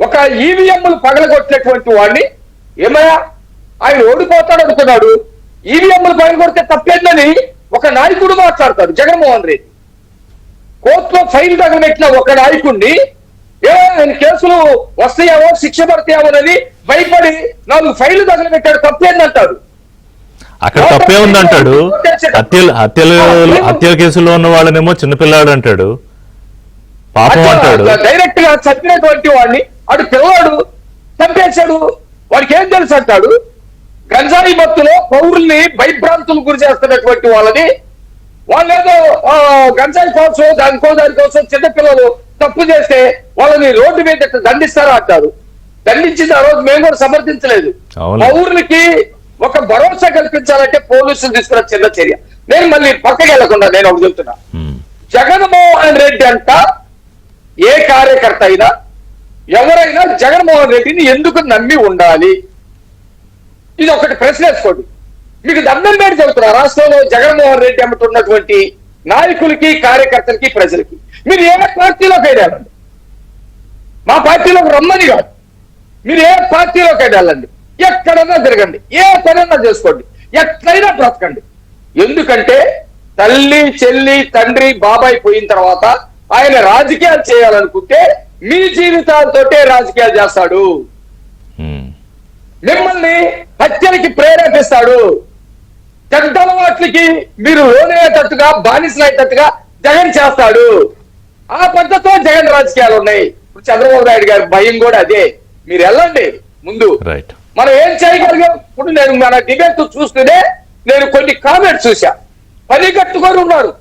ఒక ఈవీఎంలు పగలగొట్టినటువంటి వాడిని, ఏమయ్యా ఆయన ఓడిపోతాడు అనుకున్నాడు, ఈవీఎంలు పగలగొడితే తప్పేందని ఒక నాయకుడు మాట్లాడతాడు. జగన్మోహన్ రెడ్డి కోర్టులో ఫైల్ తగలబెట్టిన ఒక నాయకుడిని ఆయన కేసులు వస్తాయేమో, శిక్ష పడతాయేమోనని భయపడి 4 ఫైళ్లు తగలబెట్టాడు, తప్పేందంటాడు. అక్కడ తప్పే ఉందంటాడు. హత్యల కేసులో ఉన్న వాళ్ళనేమో చిన్నపిల్లాడు అంటాడు, పాపం అంటాడు. డైరెక్ట్ గా చంపినటువంటి వాడిని అటు పిల్లవాడు చంపేశాడు, వాడికి ఏం తెలుసు అంటాడు. గంజాయి మత్తులో పౌరుల్ని భయభ్రాంతులు గురి చేస్తున్నటువంటి వాళ్ళని, వాళ్ళేదో గంజాయి కోసం దానికోసం చిన్నపిల్లలు తప్పు చేస్తే వాళ్ళని రోడ్డు మీద దండిస్తారా అంటారు. దండించింది. ఆ రోజు మేము కూడా సమర్థించలేదు. పౌరులకి ఒక భరోసా కల్పించాలంటే పోలీసులు తీసుకున్న చిన్న చర్య. నేను మళ్ళీ పక్కకి వెళ్లకుండా నేను ఒకటి చెప్తున్నా, జగన్మోహన్ రెడ్డి అంట ఏ కార్యకర్త అయినా ఎవరైనా జగన్మోహన్ రెడ్డిని ఎందుకు నమ్మి ఉండాలి? ఇది ఒకటి ప్రశ్న వేసుకోండి. మీకు దండం పెట్టి చెబుతున్నా, రాష్ట్రంలో జగన్మోహన్ రెడ్డి అమ్ముతున్నటువంటి నాయకులకి, కార్యకర్తలకి, ప్రజలకి మీరు ఏ పార్టీలోకి వెళ్ళాలండి, మా పార్టీలోకి రమ్మని కాదు, మీరు ఏ పార్టీలోకి వెళ్ళాలండి, ఎక్కడన్నా తిరగండి, ఏ పనన్నా చేసుకోండి, ఎట్లయినా బ్రతకండి. ఎందుకంటే తల్లి, చెల్లి, తండ్రి, బాబాయ్ పోయిన తర్వాత ఆయన రాజకీయాలు చేయాలనుకుంటే మీ జీవితాలతోటే రాజకీయాలు చేస్తాడు. మిమ్మల్ని హత్యలకి ప్రేరేపిస్తాడు. చెడ్డ అలవాట్లకి మీరు లోనయ్యేటట్టుగా, బానిసలయ్యేటట్టుగా జగన్ చేస్తాడు. ఆ పద్ధతితో జగన్ రాజకీయాలు ఉన్నాయి. ఇప్పుడు చంద్రబాబు నాయుడు గారి భయం కూడా అదే. మీరు వెళ్ళండి ముందు, మనం ఏం చేయగలిగాం. ఇప్పుడు నేను మన డిబేట్ చూస్తూనే నేను కొన్ని కామెంట్స్ చూసా, పని కట్టుకొని ఉన్నారు.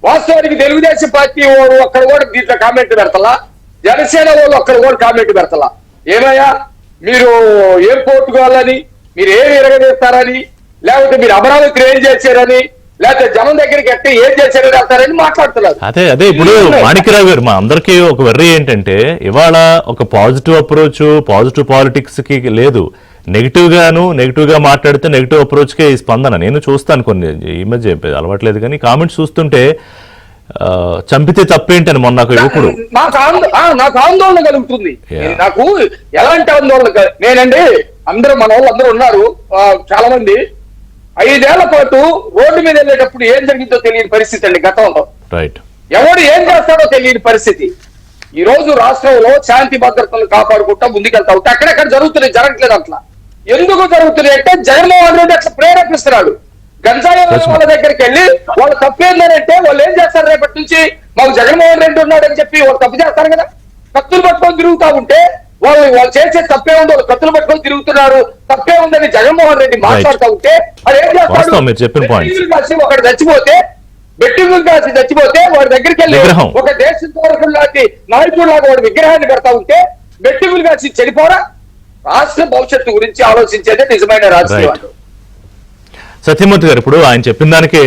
వాస్తవానికి తెలుగుదేశం పార్టీ వాడు ఒక్కడ కూడా దీంట్లో కామెంట్ పెడతలా, జనసేన వాళ్ళు ఒక్కడ కూడా కామెంట్ పెడతలా. ఏమయ్యా మీరు ఏం పోర్టుకోవాలని, మీరు ఏం ఎరగదీస్తారని, లేకపోతే మీరు అమరావతి ఏం చేశారని, లేకపోతే జనం దగ్గరికి ఎట్టే ఏం చేశారని వెళ్తారని మాట్లాడుతున్నారు. అదే ఇప్పుడు మాణిక్యరావు గారు, మా అందరికీ ఒక వెర్రీ ఏంటంటే ఇవాళ ఒక పాజిటివ్ అప్రోచ్, పాజిటివ్ పాలిటిక్స్ కి లేదు, నెగిటివ్ గా మాట్లాడితే నెగిటివ్ అప్రోచ్ కే ఈ స్పందన. నేను చూస్తాను కొన్ని, ఈ మధ్య అలవాట్లేదు కానీ కామెంట్స్ చూస్తుంటే చంపితే తప్పేంటని మొన్న నాకు యువకుడు, నాకు ఆందోళన కలుగుతుంది. నాకు ఎలాంటి ఆందోళన, నేనండి అందరూ మన వాళ్ళు అందరూ ఉన్నారు, చాలా మంది 5 ఏళ్ల పాటు రోడ్డు మీద వెళ్ళేటప్పుడు ఏం జరిగిందో తెలియని పరిస్థితి అండి గతంలో. ఎవడు ఏం చేస్తాడో తెలియని పరిస్థితి. ఈ రోజు రాష్ట్రంలో శాంతి భద్రతలను కాపాడుకుంటా ముందుకెళ్తా ఉంటే అక్కడెక్కడ జరుగుతున్నాయి, జరగట్లేదు. అట్లా ఎందుకు జరుగుతున్నాయి అంటే జగన్మోహన్ రెడ్డి అట్లా ప్రేరేపిస్తున్నాడు. గంజాయి వాళ్ళ దగ్గరికి వెళ్ళి వాళ్ళు తప్పేందంటే వాళ్ళు ఏం చేస్తారు, రేపటి నుంచి మాకు జగన్మోహన్ రెడ్డి ఉన్నాడని చెప్పి వాళ్ళు తప్పు చేస్తారు కదా. కత్తులు పట్టుకొని తిరుగుతా ఉంటే వాళ్ళు చేసే తప్పే ఉంది, వాళ్ళు కత్తులు పట్టుకొని తిరుగుతున్నారు, తప్పే ఉందని జగన్మోహన్ రెడ్డి మాట్లాడుతూ ఉంటే అది ఏం చేస్తాడు, ఒకటి చచ్చిపోతే బెట్టింగ్ కాసి చచ్చిపోతే వాడి దగ్గరికి వెళ్ళి ఒక దేశ తోరకులు లాంటి నాయకుడు లాగా వాడి విగ్రహాన్ని పెడతా ఉంటే బెట్టింగ్ కాసి చనిపోరా? రాష్ట్ర భవిష్యత్తు గురించి ఆలోచించేదే నిజమైన రాజకీయం. సత్యమూర్తి గారు, ఇప్పుడు ఆయన చెప్పిన దానికే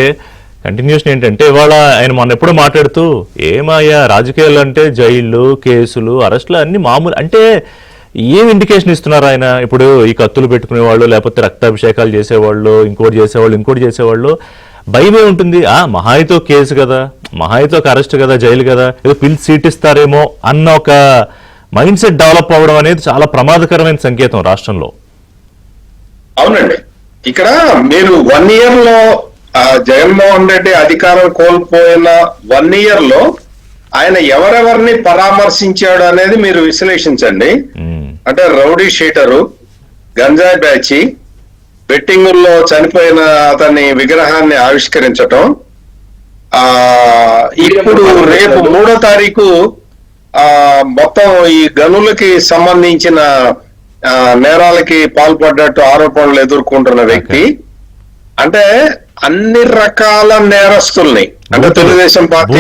కంటిన్యూషన్ ఏంటంటే ఇవాళ ఆయన మొన్న ఎప్పుడో మాట్లాడుతూ ఏమయ్యా రాజకీయాలు అంటే జైళ్ళు, కేసులు, అరెస్టులు అన్ని మామూలు అంటే ఏం ఇండికేషన్ ఇస్తున్నారు ఆయన? ఇప్పుడు ఈ కత్తులు పెట్టుకునే వాళ్ళు, లేకపోతే రక్తాభిషేకాలు చేసేవాళ్ళు, ఇంకోటి చేసేవాళ్ళు భయమే ఉంటుంది. మహాయితో కేసు కదా, మహాయితో ఒక అరెస్ట్ కదా, జైలు కదా, ఏదో పిలిచి సీట్ ఇస్తారేమో అన్న ఒక మైండ్ సెట్ డెవలప్ అవ్వడం అనేది చాలా ప్రమాదకరమైన సంకేతం రాష్ట్రంలో. అవునండి, ఇక్కడ మీరు 1 year లో జగన్మోహన్ రెడ్డి అధికారం కోల్పోయిన 1 year లో ఆయన ఎవరెవరిని పరామర్శించాడు అనేది మీరు విశ్లేషించండి. అంటే రౌడీ షీటరు, గంజాయి బ్యాచి, బెట్టింగుల్లో చనిపోయిన అతని విగ్రహాన్ని ఆవిష్కరించటం, ఇప్పుడు రేపు 3వ తారీఖు మొత్తం ఈ గనులకి సంబంధించిన నేరాలకి పాల్పడ్డట్టు ఆరోపణలు ఎదుర్కొంటున్న వ్యక్తి. అంటే అన్ని రకాల నేరస్తుల్ని, అంటే తెలుగుదేశం పార్టీ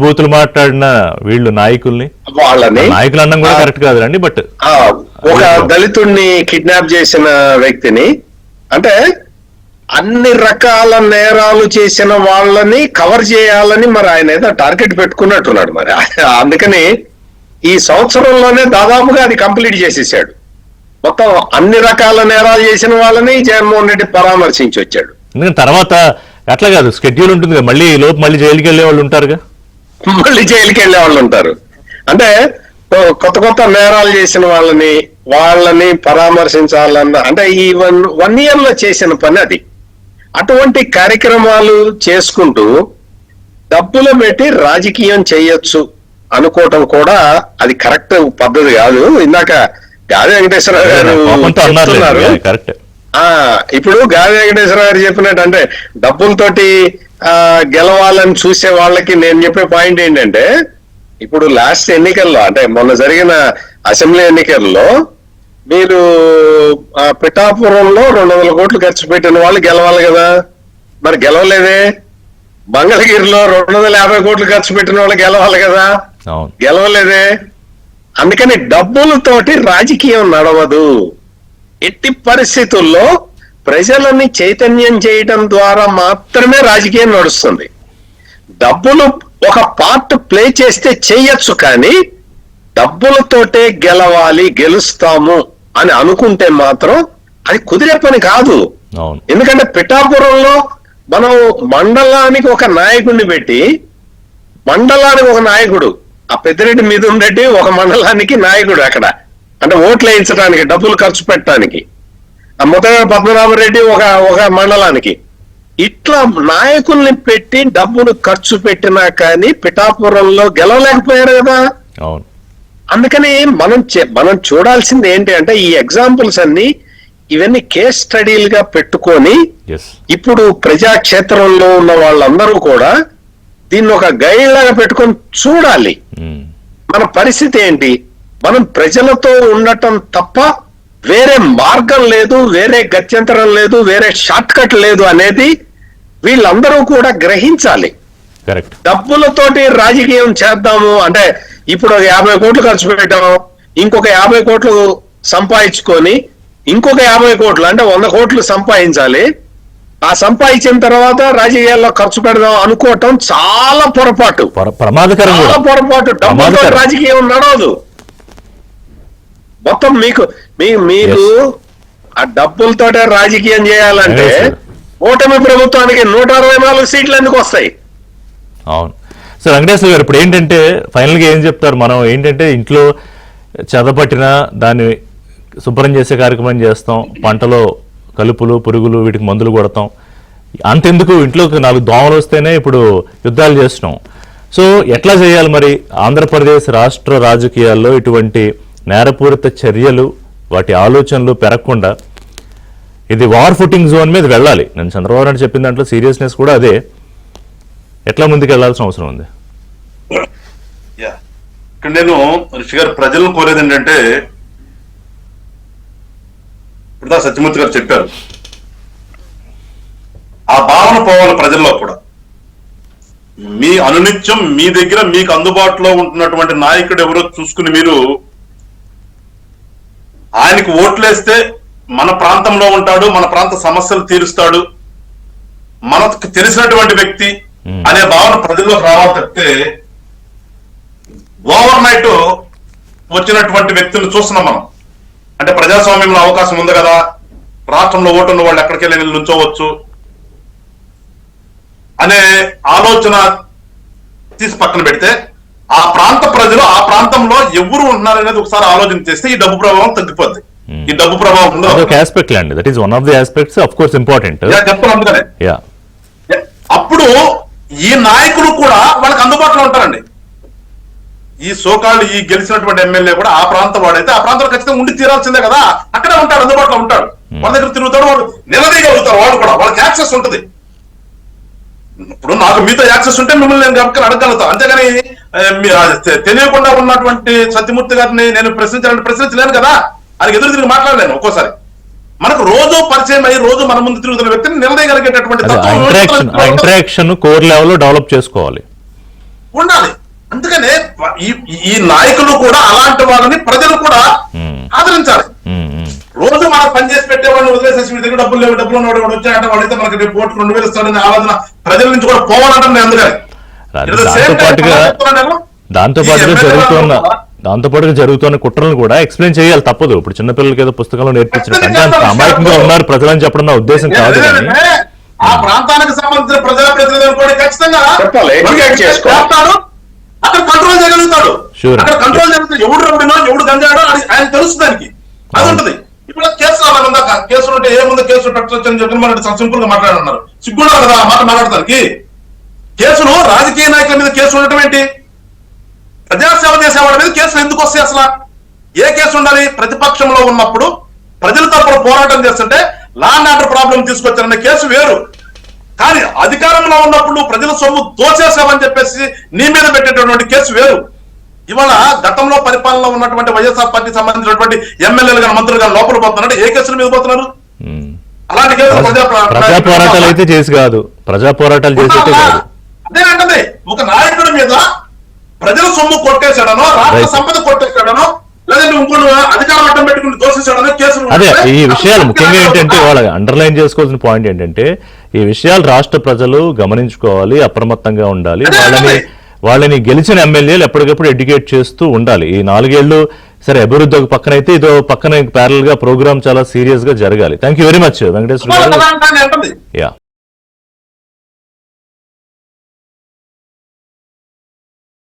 బూతులు మాట్లాడిన వీళ్ళు నాయకుల్ని, వాళ్ళని నాయకులు అన్నం కూడా కరెక్ట్ కాదురండి, బట్ ఒక దళితుడిని కిడ్నాప్ చేసిన వ్యక్తిని, అంటే అన్ని రకాల నేరాలు చేసిన వాళ్ళని కవర్ చేయాలని మరి ఆయన ఏదో టార్గెట్ పెట్టుకున్నట్టున్నాడు. మరి అందుకని ఈ సంవత్సరంలోనే దాదాపుగా అది కంప్లీట్ చేసేసాడు. మొత్తం అన్ని రకాల నేరాలు చేసిన వాళ్ళని జగన్మోహన్ రెడ్డి పరామర్శించి వచ్చాడు. తర్వాత అట్లా కాదు, స్కెడ్యూల్ ఉంటుంది, మళ్ళీ లోపు మళ్ళీ జైలుకి వెళ్ళే వాళ్ళు ఉంటారుగా, మళ్ళీ జైలుకి వెళ్ళే వాళ్ళు ఉంటారు. అంటే కొత్త నేరాలు చేసిన వాళ్ళని పరామర్శించాలన్న, అంటే ఈ 1 year లో చేసిన పని అది. అటువంటి కార్యక్రమాలు చేసుకుంటూ డబ్బులు పెట్టి రాజకీయం చేయొచ్చు అనుకోవటం కూడా అది కరెక్ట్ పద్ధతి కాదు. ఇందాక గాది వెంకటేశ్వరరావు గారు చెప్తున్నారు, ఇప్పుడు గాది వెంకటేశ్వరరావు గారు చెప్పినట్టు అంటే డబ్బులతోటి గెలవాలని చూసే వాళ్ళకి నేను చెప్పే పాయింట్ ఏంటంటే, ఇప్పుడు లాస్ట్ ఎన్నికల్లో, అంటే మొన్న జరిగిన అసెంబ్లీ ఎన్నికల్లో మీరు పిఠాపురంలో 200 కోట్లు ఖర్చు పెట్టిన వాళ్ళు గెలవాలి కదా, మరి గెలవలేదే. మంగళగిరిలో 250 కోట్లు ఖర్చు పెట్టిన వాళ్ళు గెలవాలి కదా, గెలవలేదే. అందుకని డబ్బులతోటి రాజకీయం నడవదు. ఎట్టి పరిస్థితుల్లో ప్రజలని చైతన్యం చేయడం ద్వారా మాత్రమే రాజకీయం నడుస్తుంది. డబ్బులు ఒక పార్ట్ ప్లే చేస్తే చేయొచ్చు, కానీ డబ్బులతోటే గెలవాలి, గెలుస్తాము అని అనుకుంటే మాత్రం అది కుదిరే పని కాదు. ఎందుకంటే పిఠాపురంలో మనం మండలానికి ఒక నాయకుడిని పెట్టి, మండలానికి ఒక నాయకుడు, ఆ పెద్దిరెడ్డి మిథున్ రెడ్డి ఒక మండలానికి నాయకుడు అక్కడ, అంటే ఓట్లు వేయించడానికి, డబ్బులు ఖర్చు పెట్టడానికి, ఆ ముత్తగా పద్మనాభరెడ్డి ఒక మండలానికి, ఇట్లా నాయకుల్ని పెట్టి డబ్బులు ఖర్చు పెట్టినా కానీ పిఠాపురంలో గెలవలేకపోయారు కదా. అందుకని మనం చూడాల్సింది ఏంటి అంటే, ఈ ఎగ్జాంపుల్స్ అన్ని ఇవన్నీ కేస్ స్టడీలుగా పెట్టుకొని ఇప్పుడు ప్రజాక్షేత్రంలో ఉన్న వాళ్ళందరూ కూడా దీన్ని ఒక గైడ్ లాగా పెట్టుకొని చూడాలి. మన పరిస్థితి ఏంటి, మనం ప్రజలతో ఉండటం తప్ప వేరే మార్గం లేదు, వేరే గత్యంతరం లేదు, వేరే షార్ట్ కట్ లేదు అనేది వీళ్ళందరూ కూడా గ్రహించాలి. డబ్బులతోటి రాజకీయం చేద్దాము అంటే, ఇప్పుడు 50 కోట్లు ఖర్చు పెట్టాము, ఇంకొక 50 కోట్లు సంపాదించుకొని ఇంకొక 50 కోట్లు అంటే 100 కోట్లు సంపాదించాలి. ఆ సంపాదించిన తర్వాత రాజకీయాల్లో ఖర్చు పెడదాం అనుకోవటం చాలా పొరపాటు, చాలా పొరపాటు. డబ్బులతో రాజకీయం నడవదు. మొత్తం మీకు ఆ డబ్బులతోటే రాజకీయం చేయాలంటే కూటమి ప్రభుత్వానికి 164 సీట్లు ఎందుకు వస్తాయి? అవును సార్. వెంకటేశ్వర గారు, ఇప్పుడు ఏంటంటే ఫైనల్ గా ఏం చెప్తారు? మనం ఏంటంటే ఇంట్లో చెదపట్టిన దాన్ని శుభ్రం చేసే కార్యక్రమం చేస్తాం, పంటలో కలుపులు పురుగులు వీటికి మందులు కొడతాం, అంతెందుకు ఇంట్లో 4 దోమలు వస్తేనే ఇప్పుడు యుద్ధాలు చేస్తున్నాం. సో ఎట్లా చేయాలి మరి? ఆంధ్రప్రదేశ్ రాష్ట్ర రాజకీయాల్లో ఇటువంటి నేరపూరిత చర్యలు, వాటి ఆలోచనలు పెరగకుండా ఇది వార్ ఫుటింగ్ జోన్ మీద వెళ్ళాలి. నేను చంద్రబాబు నాయుడు చెప్పిన దాంట్లో సీరియస్నెస్ కూడా అదే. ఎట్లా ముందుకు వెళ్లాల్సిన అవసరం ఉంది? ఇక్కడ నేను రిషి గారు ప్రజలను కోరేది ఏంటంటే, ఇప్పుడు సత్యమూర్తి గారు చెప్పారు, ఆ భావన పోవాలి ప్రజల్లో కూడా. మీ అనునిత్యం మీ దగ్గర మీకు అందుబాటులో ఉంటున్నటువంటి నాయకుడు ఎవరో చూసుకుని మీరు ఆయనకు ఓట్లేస్తే మన ప్రాంతంలో ఉంటాడు, మన ప్రాంత సమస్యలు తీరుస్తాడు, మనకు తెలిసినటువంటి వ్యక్తి అనే భావన ప్రజల్లో రావాలి తప్పితే ఓవర్ నైట్ వచ్చినటువంటి వ్యక్తులను చూస్తున్నాం మనం. అంటే ప్రజాస్వామ్యంలో అవకాశం ఉంది కదా, రాష్ట్రంలో ఓటున్న వాళ్ళు ఎక్కడికి వెళ్ళి నుంచోవచ్చు అనే ఆలోచన తీసి పక్కన పెడితే, ఆ ప్రాంత ప్రజలు ఆ ప్రాంతంలో ఎవరు ఉన్నారనేది ఒకసారి ఆలోచన చేస్తే ఈ డబ్బు ప్రభావం తగ్గిపోద్ది. ఈ డబ్బు ప్రభావం అప్పుడు ఈ నాయకులు కూడా వాళ్ళకి అందుబాటులో ఉంటారండి. ఈ సోకాళ్ళు ఈ గెలిచినటువంటి ఎమ్మెల్యే కూడా ఆ ప్రాంతం వాడైతే ఆ ప్రాంతంలో ఖచ్చితంగా ఉండి తీరాల్సిందే కదా, అక్కడే ఉంటాడు, అందుబాటులో ఉంటాడు, వాళ్ళ దగ్గర తిరుగుతాడు, వాడు నిలదీయగలుగుతారు, వాళ్ళు కూడా వాళ్ళకి యాక్సెస్ ఉంటుంది. ఇప్పుడు నాకు మీతో యాక్సెస్ ఉంటే మిమ్మల్ని నేను అడగలుగుతాను, అంతేగాని తెలియకుండా ఉన్నటువంటి సత్యమూర్తి గారిని నేను ప్రశ్నించలేను కదా, ఆయనకి ఎదురు తిరిగి మాట్లాడలేను. ఒక్కోసారి మనకు రోజు పరిచయం అయ్యి రోజు మన ముందు తిరుగుతున్న వ్యక్తిని నిలదీయగలిగేటటువంటి ఇంటరాక్షన్ కోర్ లెవెల్లో డెవలప్ చేసుకోవాలి, ఉండాలి. అందుకనే ఈ నాయకులు కూడా అలాంటి వాళ్ళని ప్రజలు కూడా ఆదరించాలి. రోజు మనం పనిచేసి పెట్టేవాడిని వదిలేసేసి మీ దగ్గర డబ్బులు లేవు, డబ్బులు ఉన్నవాడు వచ్చాయంటే వాడితే మనకి రేపు ఓట్లు 2000 ఇస్తాడనే ఆలోచన ప్రజల నుంచి కూడా పోవాలంటే నేను అందుకని దాంతో పాటుగా జరుగుతున్న కుట్రలను కూడా ఎక్స్ప్లెయిన్ చేయాలి, తప్పదు. ఇప్పుడు చిన్నపిల్లలకి ఏదో పుస్తకంలో నేర్పించినట్టు అంత అమాయకంగా ఉన్నారు ప్రజలు అని చెప్పడం నా ఉద్దేశం కాదు. ఆ ప్రాంతానికి సంబంధించిన ప్రజాప్రతినిధులు కూడా ఖచ్చితంగా అక్కడ కంట్రోల్ చేయగలుగుతాడు. అక్కడ కంట్రోల్ చేయగలుగుతాడు. ఎవడు రబ్బినో ఎవడు గంజాడో ఆయన తెలుసు, దానికి అది ఉంటుంది. ఇప్పుడు కేసులు అలా ఉందా, కేసులు ఉంటే ఏముందో కేసులు పెట్టొచ్చని జగన్మోహన్ రెడ్డి సింపుల్ గా మాట్లాడుతున్నారు. సిగ్గుండాలి కదా మాట మాట్లాడటానికి. కేసులు రాజకీయ నాయకుల మీద కేసులు ఉండటం ఏంటి? ప్రజాసేవ చేసే వాళ్ళ మీద కేసులు ఎందుకు వస్తాయి? అసలు ఏ కేసు ఉండాలి? ప్రతిపక్షంలో ఉన్నప్పుడు ప్రజల తరపున పోరాటం చేస్తుంటే లా అండ్ ఆర్డర్ ప్రాబ్లం తీసుకొచ్చారన్న కేసు వేరు. కానీ అధికారంలో ఉన్నప్పుడు ప్రజల సొమ్ము దోచేసామని చెప్పేసి నీ మీద పెట్టేటటువంటి కేసు వేరు. ఇవాళ గతంలో పరిపాలనలో ఉన్నటువంటి వైఎస్ఆర్ పార్టీ సంబంధించినటువంటి ఎమ్మెల్యేలు కానీ మంత్రులు కానీ లోపల పోతున్నారంటే ఏ కేసుల మీద పోతున్నారు? అలాంటి కేసులు ప్రజా పోరాటాలు అయితే చేసి కాదు, ప్రజా పోరాటాలు చేసి కాదు. అదేనంటే ఒక నాయకుడి మీద ప్రజల సొమ్ము కొట్టేశాడనో, రాష్ట్ర Right. సంపద కొట్టేశాడనో, లేదంటే ఇంకోటి అధికారం అడ్డం పెట్టుకుని దోషించాడనో కేసులు అదే ఉంటే ఈ విషయాలు ముఖ్యంగా ఏంటంటే ఆ- వాళ్ళ అండర్లైన్ చేసుకోవాల్సిన పాయింట్ ఏంటంటే ఈ విషయాలు రాష్ట్ర ప్రజలు గమనించుకోవాలి, అప్రమత్తంగా ఉండాలి. వాళ్ళని గెలిచిన ఎమ్మెల్యేలు ఎప్పటికప్పుడు ఎడ్యుకేట్ చేస్తూ ఉండాలి. ఈ 4 ఏళ్లు సరే అభివృద్ధి ఒక పక్కన అయితే ఇదో పక్కన ప్యారల్ గా ప్రోగ్రామ్ చాలా సీరియస్ గా జరగాలి. Thank you very much Venkateswara గారు. అంటుంది. యా